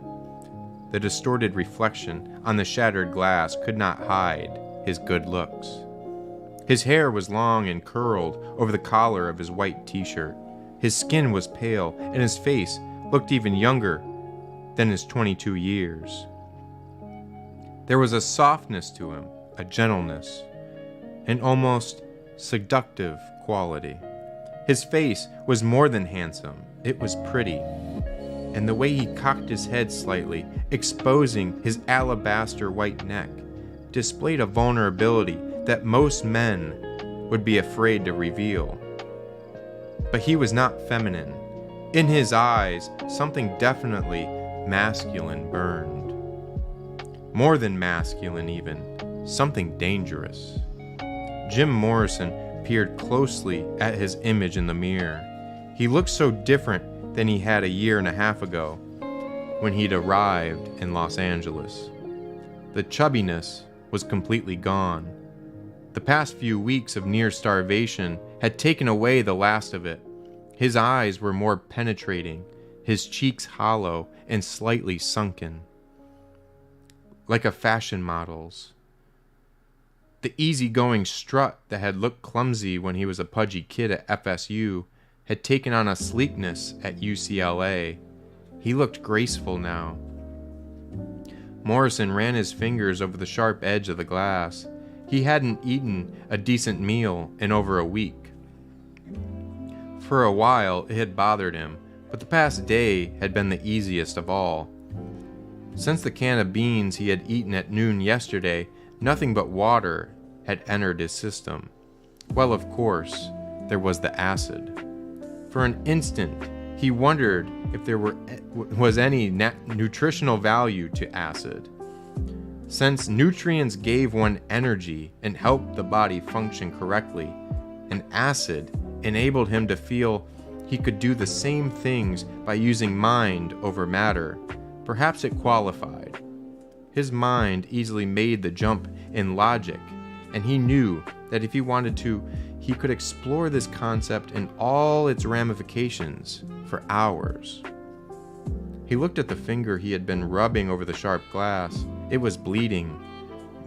the distorted reflection on the shattered glass could not hide his good looks. His hair was long and curled over the collar of his white t-shirt. His skin was pale, and his face looked even younger than his 22 years. There was a softness to him, a gentleness, an almost seductive quality. His face was more than handsome, it was pretty. And the way he cocked his head slightly, exposing his alabaster white neck, displayed a vulnerability that most men would be afraid to reveal. But he was not feminine. In his eyes, something definitely masculine burned. More than masculine even, something dangerous. Jim Morrison peered closely at his image in the mirror. He looked so different than he had a year and a half ago when he'd arrived in Los Angeles. The chubbiness was completely gone. The past few weeks of near starvation had taken away the last of it. His eyes were more penetrating, his cheeks hollow and slightly sunken, like a fashion model's. The easygoing strut that had looked clumsy when he was a pudgy kid at FSU had taken on a sleekness at UCLA. He looked graceful now. Morrison ran his fingers over the sharp edge of the glass. He hadn't eaten a decent meal in over a week. For a while, it had bothered him, but the past day had been the easiest of all. Since the can of beans he had eaten at noon yesterday, nothing but water had entered his system. Well, of course, there was the acid. For an instant, he wondered if there was any nutritional value to acid. Since nutrients gave one energy and helped the body function correctly, and acid enabled him to feel he could do the same things by using mind over matter, perhaps it qualified. His mind easily made the jump in logic, and he knew that if he wanted to, he could explore this concept in all its ramifications for hours. He looked at the finger he had been rubbing over the sharp glass. It was bleeding.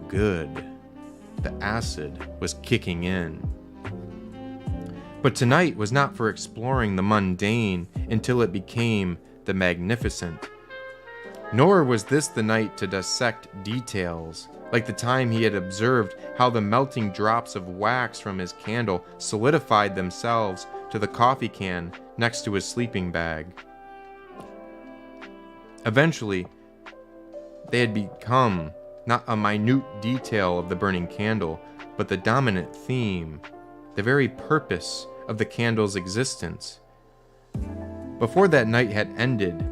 Good. The acid was kicking in. But tonight was not for exploring the mundane until it became the magnificent. Nor was this the night to dissect details, like the time he had observed how the melting drops of wax from his candle solidified themselves to the coffee can next to his sleeping bag. Eventually, they had become not a minute detail of the burning candle, but the dominant theme, the very purpose of the candle's existence. Before that night had ended,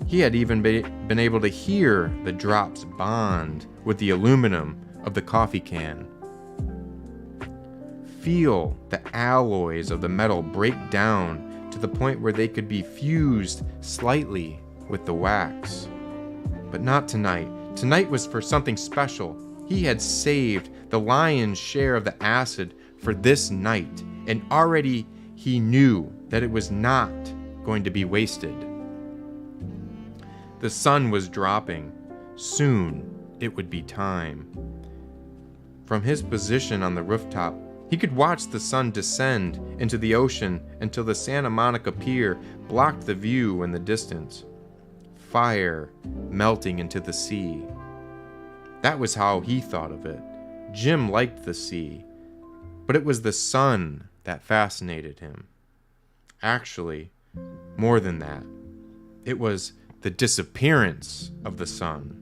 he had even been able to hear the drops bond with the aluminum of the coffee can. Feel the alloys of the metal break down to the point where they could be fused slightly with the wax. But not tonight. Tonight was for something special. He had saved the lion's share of the acid for this night, and already he knew that it was not going to be wasted. The sun was dropping. Soon it would be time. From his position on the rooftop, he could watch the sun descend into the ocean until the Santa Monica Pier blocked the view in the distance. Fire melting into the sea. That was how he thought of it. Jim liked the sea, but it was the sun that fascinated him. Actually, more than that, it was the disappearance of the sun.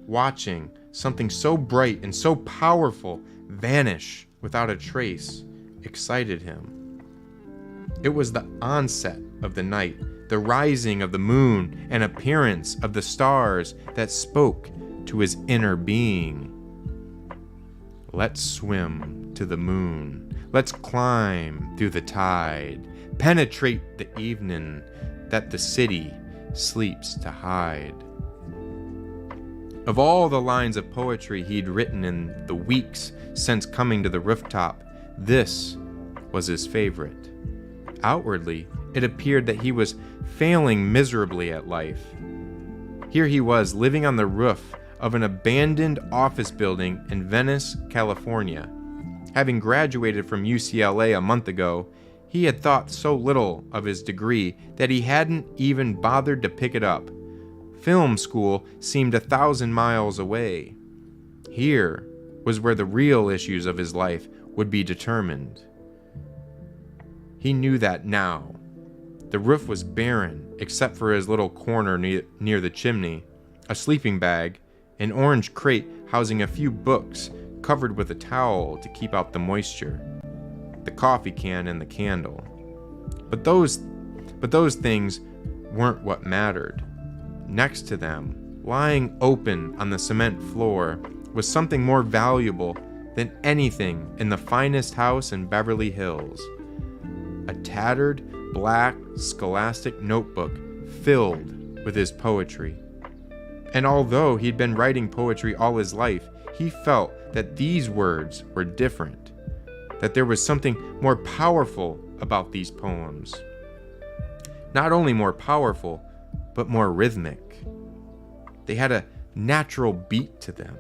Watching something so bright and so powerful vanish without a trace excited him. It was the onset of the night, the rising of the moon and appearance of the stars that spoke to his inner being. Let's swim to the moon. Let's climb through the tide, penetrate the evening that the city sleeps to hide. Of all the lines of poetry he'd written in the weeks since coming to the rooftop, this was his favorite. Outwardly, it appeared that he was failing miserably at life. Here he was, living on the roof of an abandoned office building in Venice, California. Having graduated from UCLA a month ago, he had thought so little of his degree that he hadn't even bothered to pick it up. Film school seemed 1,000 miles away. Here was where the real issues of his life would be determined. He knew that now. The roof was barren, except for his little corner near the chimney, a sleeping bag, an orange crate housing a few books covered with a towel to keep out the moisture, the coffee can and the candle. But those things weren't what mattered. Next to them, lying open on the cement floor, was something more valuable than anything in the finest house in Beverly Hills. A tattered, black, scholastic notebook filled with his poetry. And although he'd been writing poetry all his life, he felt that these words were different, that there was something more powerful about these poems. Not only more powerful, but more rhythmic. They had a natural beat to them.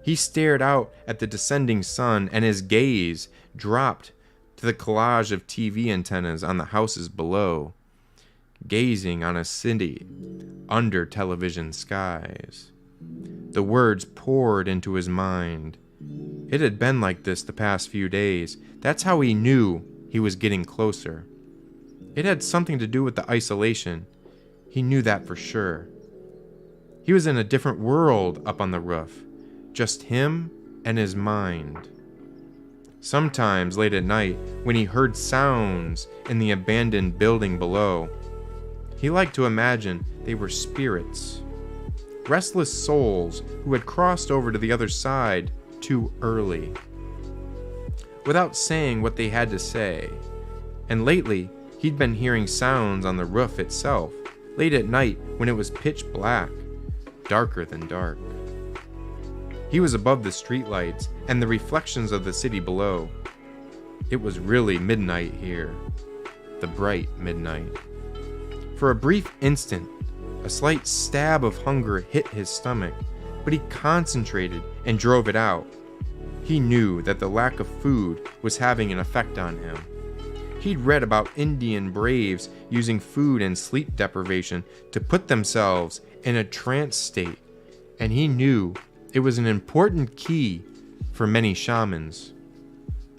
He stared out at the descending sun, and his gaze dropped to the collage of TV antennas on the houses below, gazing on a city under television skies. The words poured into his mind. It had been like this the past few days. That's how he knew he was getting closer. It had something to do with the isolation. He knew that for sure. He was in a different world up on the roof, just him and his mind. Sometimes late at night, when he heard sounds in the abandoned building below, he liked to imagine they were spirits, restless souls who had crossed over to the other side too early, without saying what they had to say. And lately, he'd been hearing sounds on the roof itself, late at night when it was pitch black, darker than dark. He was above the streetlights and the reflections of the city below. It was really midnight here, the bright midnight. For a brief instant, a slight stab of hunger hit his stomach, but he concentrated and drove it out. He knew that the lack of food was having an effect on him. He'd read about Indian braves using food and sleep deprivation to put themselves in a trance state, and he knew it was an important key for many shamans.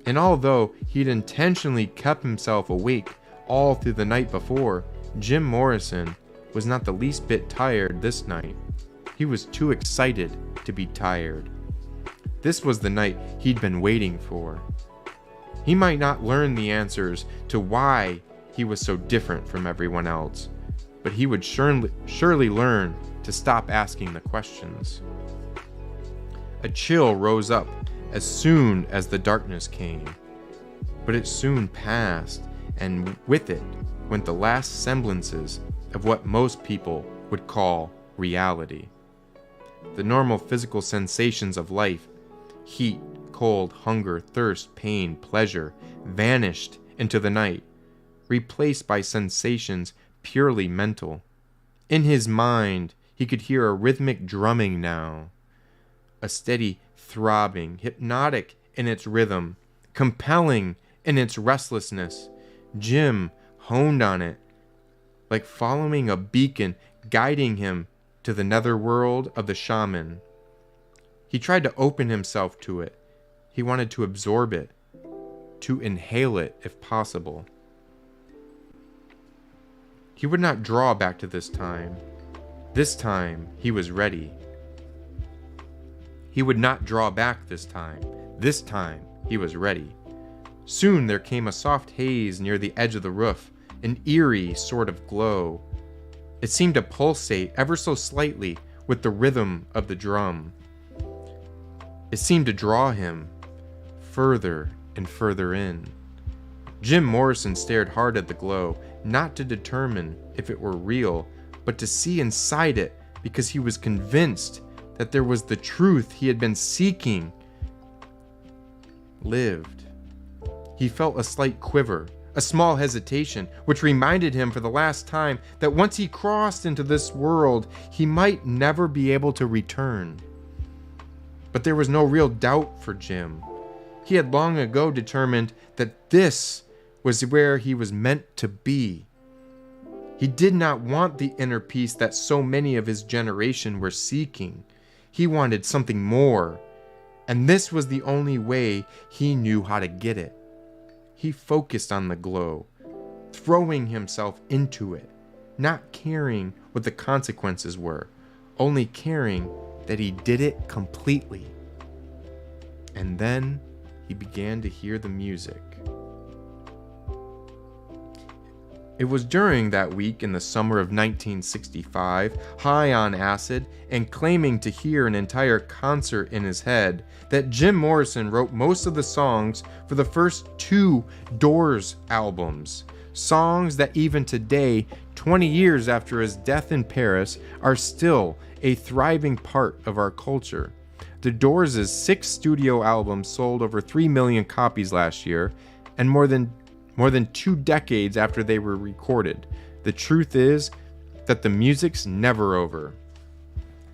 And although he'd intentionally kept himself awake all through the night before, Jim Morrison was not the least bit tired this night. He was too excited to be tired. This was the night he'd been waiting for. He might not learn the answers to why he was so different from everyone else, but he would surely learn to stop asking the questions. A chill rose up as soon as the darkness came, but it soon passed, and with it went the last semblances of what most people would call reality. The normal physical sensations of life, heat, cold, hunger, thirst, pain, pleasure, vanished into the night, replaced by sensations purely mental. In his mind, he could hear a rhythmic drumming now, a steady throbbing, hypnotic in its rhythm, compelling in its restlessness. Jim honed on it, like following a beacon guiding him to the netherworld of the shaman. He tried to open himself to it. He wanted to absorb it, to inhale it if possible. He would not draw back to this time. This time, he was ready. He would not draw back this time. This time, he was ready. Soon there came a soft haze near the edge of the roof, an eerie sort of glow. It seemed to pulsate ever so slightly with the rhythm of the drum. It seemed to draw him further and further in. Jim Morrison stared hard at the glow, not to determine if it were real, but to see inside it because he was convinced that there was the truth he had been seeking lived. He felt a slight quiver, a small hesitation, which reminded him for the last time that once he crossed into this world, he might never be able to return. But there was no real doubt for Jim. He had long ago determined that this was where he was meant to be. He did not want the inner peace that so many of his generation were seeking. He wanted something more, and this was the only way he knew how to get it. He focused on the glow, throwing himself into it, not caring what the consequences were, only caring that he did it completely. And then he began to hear the music. It was during that week in the summer of 1965, high on acid and claiming to hear an entire concert in his head, that Jim Morrison wrote most of the songs for the first 2 Doors albums. Songs that even today, 20 years after his death in Paris, are still a thriving part of our culture. The Doors' 6th studio albums sold over 3 million copies last year, and more than 2 decades after they were recorded. The truth is that the music's never over.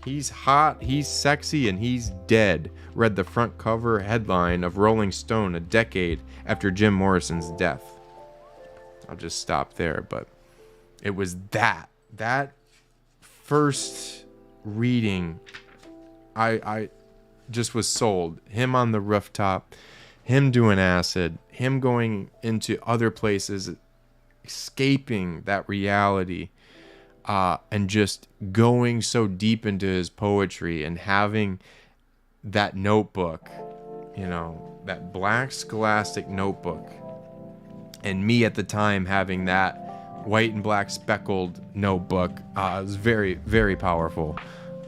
He's hot, he's sexy, and he's dead, read the front cover headline of Rolling Stone a decade after Jim Morrison's death. I'll just stop there, but it was that first reading, I just was sold. Him on the rooftop, him doing acid, him going into other places, escaping that reality, and just going so deep into his poetry and having that notebook, that black scholastic notebook, and me at the time having that white and black speckled notebook. It was very, very powerful,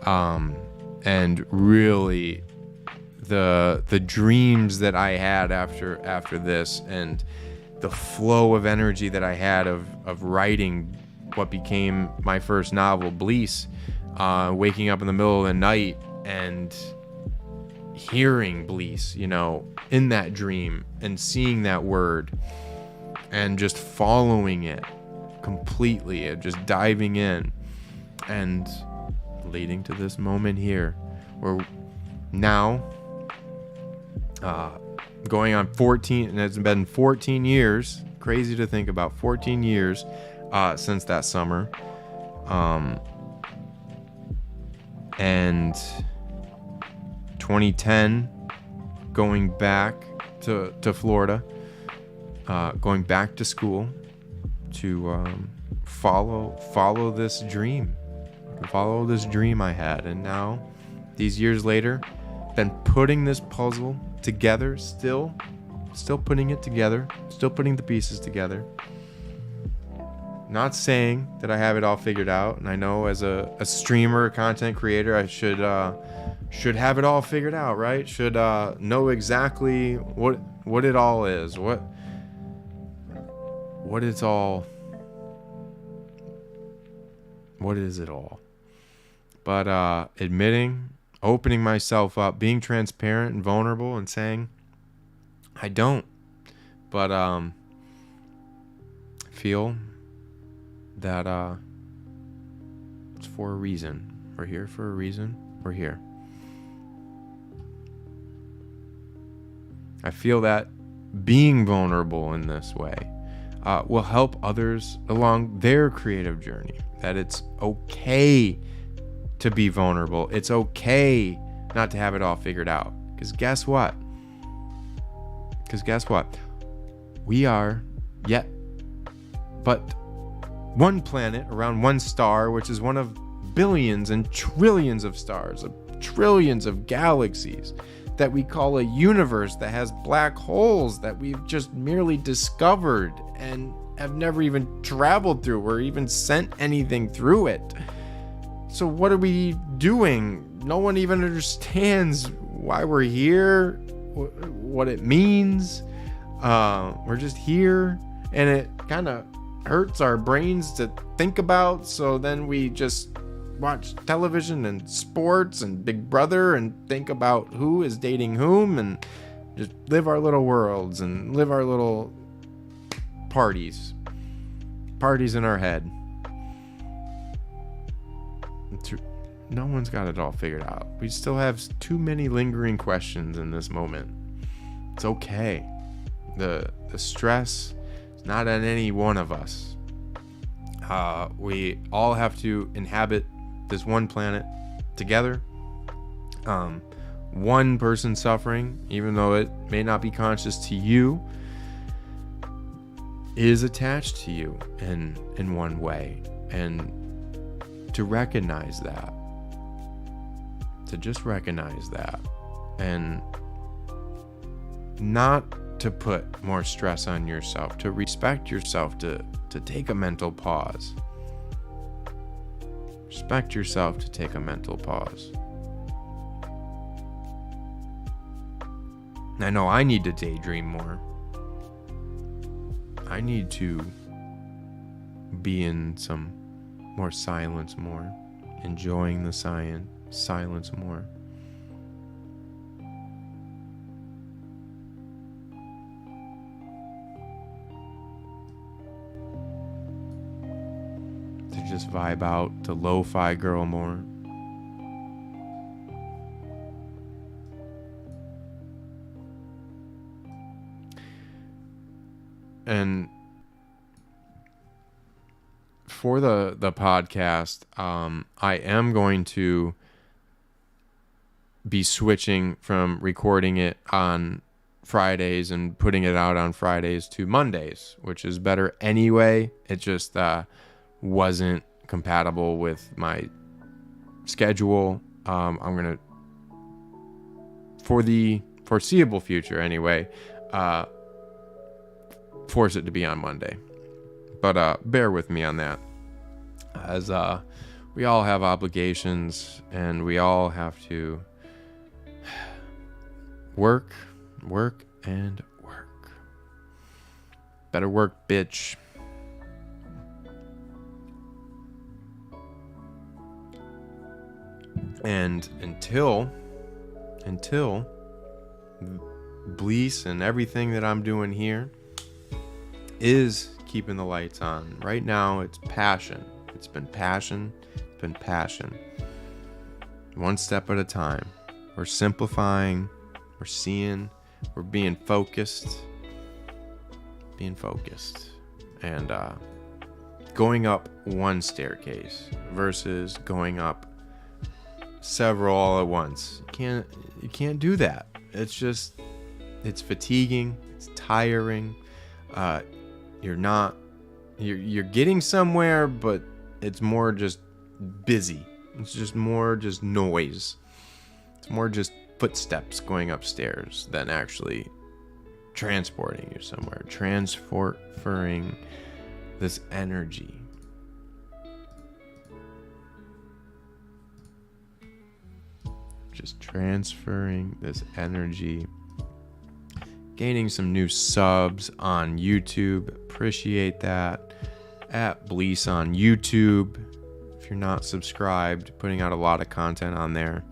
and really the dreams that I had after this, and the flow of energy that I had of writing what became my first novel, Bleace, waking up in the middle of the night and hearing Bleace, in that dream, and seeing that word and just following it completely, and just diving in, and leading to this moment here where now going on 14, and it's been 14 years, crazy to think about, 14 years since that summer, and 2010, going back to Florida, going back to school to follow this dream I had. And now, these years later, been putting this puzzle together, still putting it together, still putting the pieces together. Not saying that I have it all figured out, and I know as a streamer, a content creator, I should have it all figured out, right? Should know exactly what it all is, what it's all, what is it all? But opening myself up, being transparent and vulnerable, and saying, I don't. But feel that it's for a reason. We're here for a reason. We're here. I feel that being vulnerable in this way will help others along their creative journey. That it's okay to be vulnerable. It's okay not to have it all figured out. Because guess what? We are yet but one planet around one star, which is one of billions and trillions of stars, of trillions of galaxies that we call a universe, that has black holes that we've just merely discovered and have never even traveled through or even sent anything through it. So what are we doing? No one even understands why we're here, what it means. We're just here, and it kind of hurts our brains to think about. So then we just watch television and sports and Big Brother and think about who is dating whom, and just live our little worlds and live our little parties in our head. No one's got it all figured out. We still have too many lingering questions in this moment. It's okay. The stress is not on any one of us. We all have to inhabit this one planet together. One person suffering, even though it may not be conscious to you, is attached to you in one way. And to recognize that, to just recognize that, and not to put more stress on yourself, to respect yourself, to take a mental pause. Respect yourself to take a mental pause. I know I need to daydream more. I need to be in some more silence more, enjoying the silence more. To just vibe out to lo-fi girl more. And for the podcast, I am going to be switching from recording it on Fridays and putting it out on Fridays to Mondays, which is better anyway. It just wasn't compatible with my schedule. I'm going to, for the foreseeable future anyway, force it to be on Monday. But bear with me on that, as we all have obligations and we all have to work. Better work, bitch. And until Bleace and everything that I'm doing here is keeping the lights on. Right now, it's passion. It's been passion. One step at a time. We're simplifying. We're seeing. We're being focused. And going up one staircase versus going up several all at once. You can't do that. It's fatiguing. It's tiring. You're getting somewhere, but it's more just busy. It's just more just noise. It's more just footsteps going upstairs than actually transporting you somewhere. Transferring this energy. Just transferring this energy. Gaining some new subs on YouTube. Appreciate that. At Bleace on YouTube. If you're not subscribed, putting out a lot of content on there.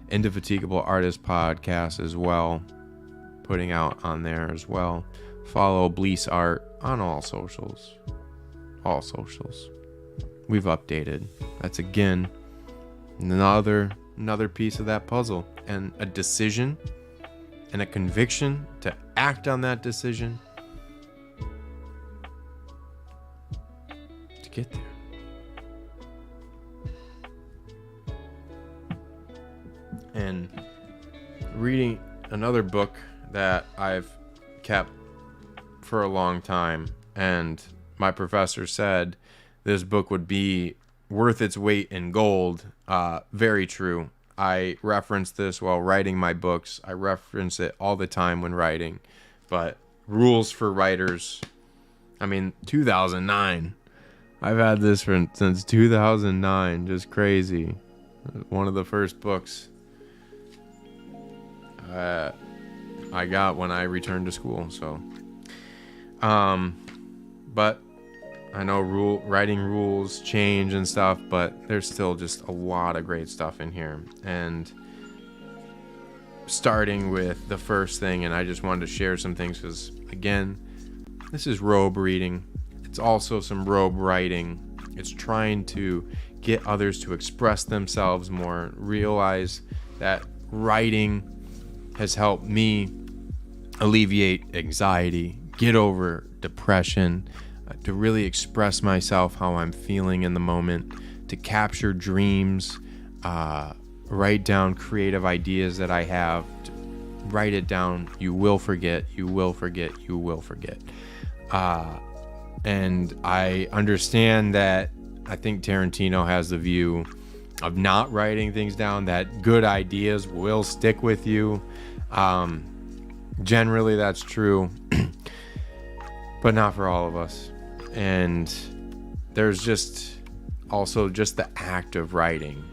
Indefatigable Artist Podcast as well. Putting out on there as well. Follow Bleace Art on all socials. We've updated. That's again another piece of that puzzle. And a decision and a conviction to act on that decision to get there. And reading another book that I've kept for a long time, and my professor said this book would be worth its weight in gold. Very true. I reference this while writing my books. I reference it all the time when writing. But Rules for Writers, 2009. I've had this since 2009. Just crazy. One of the first books I got when I returned to school. So, but I know writing rules change and stuff, but there's still just a lot of great stuff in here. And starting with the first thing, and I just wanted to share some things because, again, This is Robe reading. It's also some Robe writing. It's trying to get others to express themselves more, realize that writing has helped me alleviate anxiety, get over depression, to really express myself, how I'm feeling in the moment, to capture dreams, write down creative ideas that I have, to write it down. You will forget, you will forget, you will forget. And I understand that I think Tarantino has the view of not writing things down, that good ideas will stick with you. Generally that's true, but not for all of us. And there's just also just the act of writing.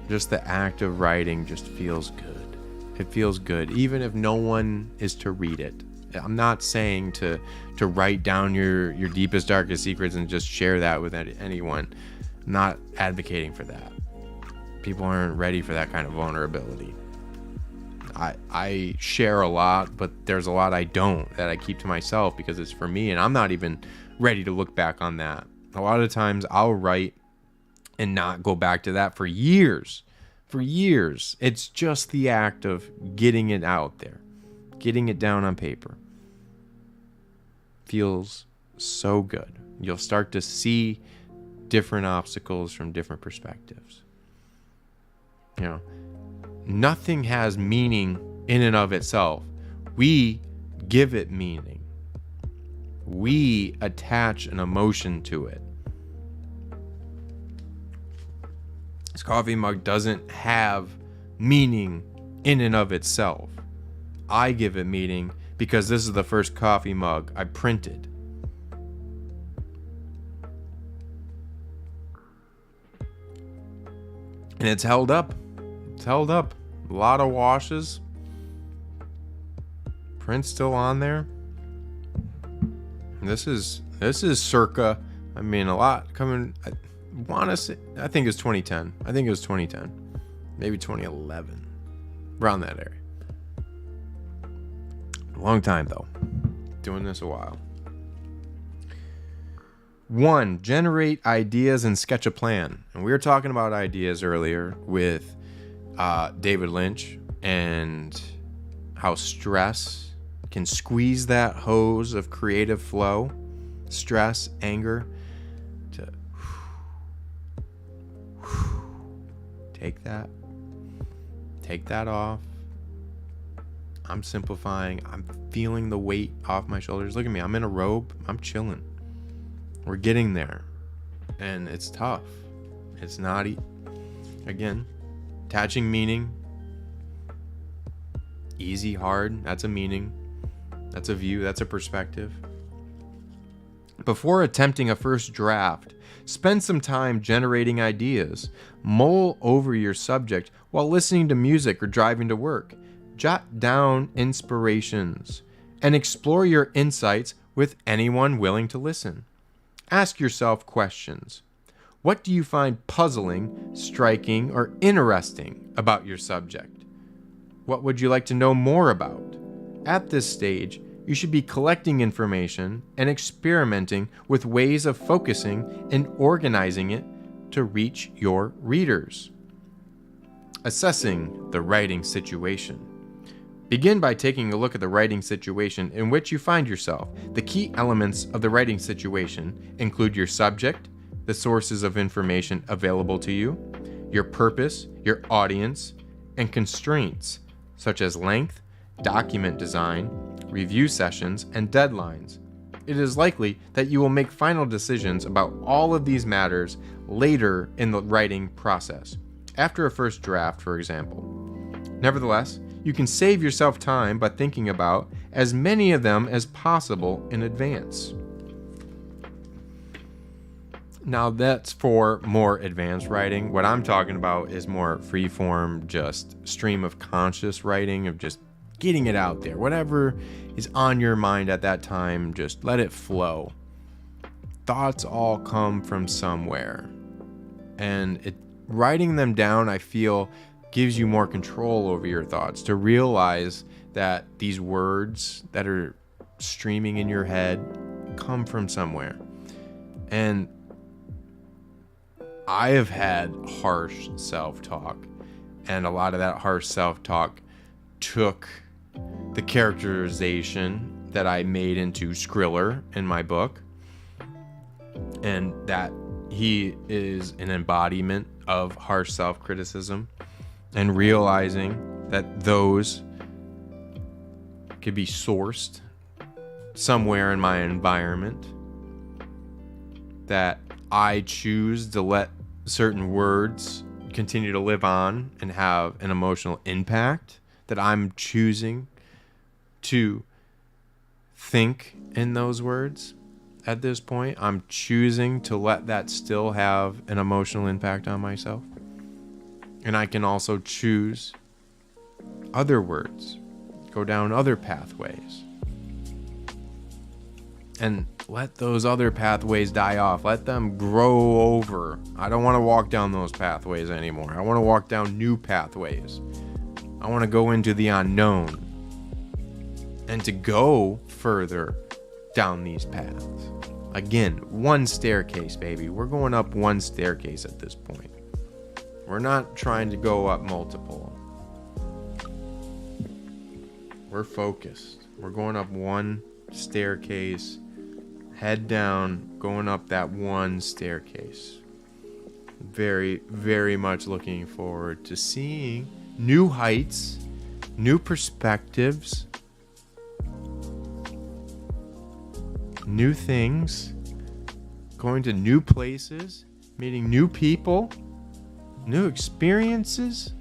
Just the act of writing just feels good. It feels good, even if no one is to read it. I'm not saying to write down your deepest, darkest secrets and just share that with anyone. I'm not advocating for that. People aren't ready for that kind of vulnerability. I share a lot, but there's a lot I don't, that I keep to myself because it's for me, and I'm not even ready to look back on that. A lot of times I'll write and not go back to that for years. For years. It's just the act of getting it out there, getting it down on paper. Feels so good. You'll start to see different obstacles from different perspectives. You know, nothing has meaning in and of itself. We give it meaning. We attach an emotion to it. This coffee mug doesn't have meaning in and of itself. I give it meaning because this is the first coffee mug I printed. And it's held up. It's held up. A lot of washes. Print's still on there. This is circa, I mean, a lot coming. I want to say, I think it's 2010. I think it was 2010. Maybe 2011. Around that area. Long time though. Doing this a while. 1. Generate ideas and sketch a plan. And we were talking about ideas earlier with David Lynch and how stress can squeeze that hose of creative flow, stress, anger, to take that off. I'm simplifying. I'm feeling the weight off my shoulders. Look at me. I'm in a robe. I'm chilling. We're getting there. And it's tough. It's not again, attaching meaning. Easy, hard. That's a meaning. That's a view. That's a perspective. Before attempting a first draft, spend some time generating ideas. Mull over your subject while listening to music or driving to work. Jot down inspirations and explore your insights with anyone willing to listen. Ask yourself questions. What do you find puzzling, striking, or interesting about your subject? What would you like to know more about? At this stage, you should be collecting information and experimenting with ways of focusing and organizing it to reach your readers. Assessing the writing situation. Begin by taking a look at the writing situation in which you find yourself. The key elements of the writing situation include your subject, the sources of information available to you, your purpose, your audience, and constraints such as length, document design, review sessions, and deadlines. It is likely that you will make final decisions about all of these matters later in the writing process, after a first draft, for example. Nevertheless, you can save yourself time by thinking about as many of them as possible in advance. Now that's for more advanced writing. What I'm talking about is more freeform, just stream of conscious writing, of just getting it out there. Whatever is on your mind at that time, just let it flow. Thoughts all come from somewhere. And writing them down, I feel, gives you more control over your thoughts, to realize that these words that are streaming in your head come from somewhere. And I have had harsh self-talk, and a lot of that harsh self-talk took the characterization that I made into Skriller in my book, and that he is an embodiment of harsh self-criticism, and realizing that those could be sourced somewhere in my environment, that I choose to let certain words continue to live on and have an emotional impact, that I'm choosing to think in those words at this point. I'm choosing to let that still have an emotional impact on myself. And I can also choose other words, go down other pathways, and let those other pathways die off. Let them grow over. I don't want to walk down those pathways anymore. I want to walk down new pathways. I want to go into the unknown and to go further down these paths. Again, one staircase, baby. We're going up one staircase at this point. We're not trying to go up multiple. We're focused. We're going up one staircase, head down, going up that one staircase. Very, very much looking forward to seeing new heights, new perspectives, new things, going to new places, meeting new people, new experiences.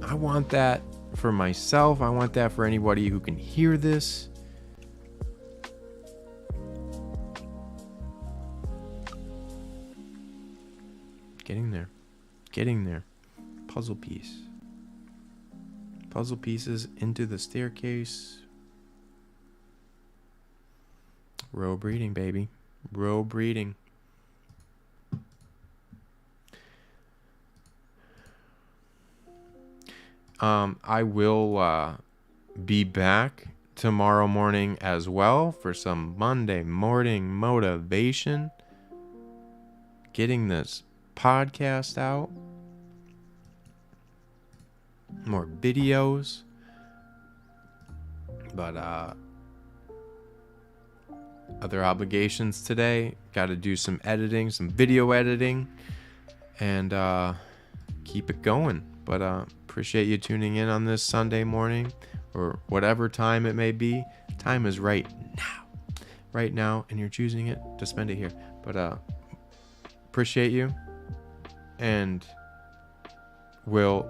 I want that for myself. I want that for anybody who can hear this. Getting there. Puzzle piece. Puzzle pieces into the staircase. Robe reading, baby. Robe reading. I will be back tomorrow morning as well for some Monday morning motivation. Getting this podcast out. More videos. But other obligations today. Got to do some editing, some video editing, and keep it going. But appreciate you tuning in on this Sunday morning, or whatever time it may be. Time is right now, and you're choosing it to spend it here. But appreciate you, and we'll